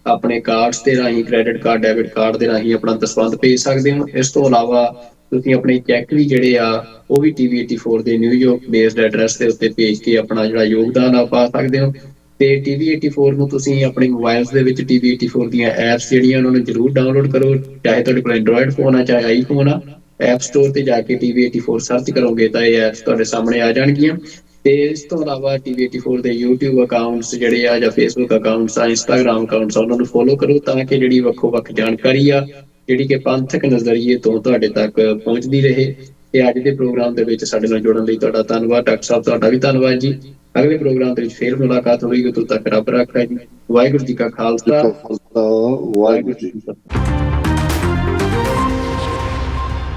ਆਪਣੇ ਕਾਰਡਸ ਦੇ ਰਾਹੀਂ, ਕ੍ਰੈਡਿਟ ਕਾਰਡ, ਡੈਬਿਟ ਕਾਰਡ ਦੇ ਰਾਹੀਂ ਆਪਣਾ ਦਸਵੰਧ ਭੇਜ ਸਕਦੇ ਹੋ। ਇਸ ਤੋਂ ਇਲਾਵਾ ਤੁਸੀਂ ਆਪਣੇ ਚੈੱਕ ਵੀ ਜਿਹੜੇ ਆ ਉਹ ਵੀ TV 84 ਦੇ ਨਿਊਯਾਰਕ ਬੇਸਡ ਐਡਰੈਸ ਦੇ ਉੱਤੇ ਭੇਜ ਕੇ ਆਪਣਾ ਜਿਹੜਾ ਯੋਗਦਾਨ ਆ ਪਾ ਸਕਦੇ ਹੋ। ਤੇ TV 84 ਨੂੰ ਤੁਸੀਂ ਆਪਣੇ ਮੋਬਾਈਲਸ ਦੇ ਵਿੱਚ TV 84 ਦੀਆਂ ਐਪਸ ਜਿਹੜੀਆਂ ਉਹਨਾਂ ਨੂੰ ਜ਼ਰੂਰ ਡਾਊਨਲੋਡ ਕਰੋ, ਚਾਹੇ ਤੁਹਾਡੇ ਕੋਲ ਐਂਡਰੋਇਡ ਫੋਨ ਆ ਚਾਹੇ ਆਈਫੋਨ ਆ। ਐਪ ਸਟੋਰ ਤੇ ਜਾ ਕੇ TV 84 ਸਰਚ ਕਰੋਗੇ ਤਾਂ ਇਹ ਐਪਸ ਤੁਹਾਡੇ ਸਾਹਮਣੇ ਆ ਜਾਣਗੀਆਂ। ਤੇ ਇਸ ਤੋਂ ਇਲਾਵਾ TV 84 ਦੇ YouTube ਅਕਾਊਂਟਸ ਜਿਹੜੇ ਆ, ਜਾਂ Facebook ਅਕਾਊਂਟਸ ਆ, Instagram ਅਕਾਊਂਟਸ ਆ, ਉਹਨਾਂ ਨੂੰ ਫੋਲੋ ਕਰੋ ਤਾਂ ਕਿ ਜਿਹੜੀ ਵੱਖੋ ਵੱਖ ਜਾਣਕਾਰੀ ਆ ਜਿਹੜੀ ਕਿ ਪੰਥਕ ਨਜ਼ਰੀਏ ਤੋਂ ਤੁਹਾਡੇ ਤੱਕ ਪਹੁੰਚਦੀ ਰਹੇ। ਤੇ ਅੱਜ ਦੇ ਪ੍ਰੋਗਰਾਮ ਦੇ ਵਿੱਚ ਸਾਡੇ ਨਾਲ ਜੁੜਨ ਲਈ ਤੁਹਾਡਾ ਧੰਨਵਾਦ। ਡਾਕਟਰ ਸਾਹਿਬ ਤੁਹਾਡਾ ਵੀ ਧੰਨਵਾਦ ਜੀ। ਅਗਲੇ ਪ੍ਰੋਗਰਾਮ ਦੇ ਵਿੱਚ ਫੇਰ ਮੁਲਾਕਾਤ ਹੋਵੇਗੀ। ਉਦੋਂ ਤੱਕ ਰੱਬ ਰਾਖਾ ਜੀ। ਵਾਹਿਗੁਰੂ ਜੀ ਕਾ ਖਾਲਸਾ, ਵਾਹਿਗੁਰੂ ਜੀ ਕੀ ਫਤਿਹ।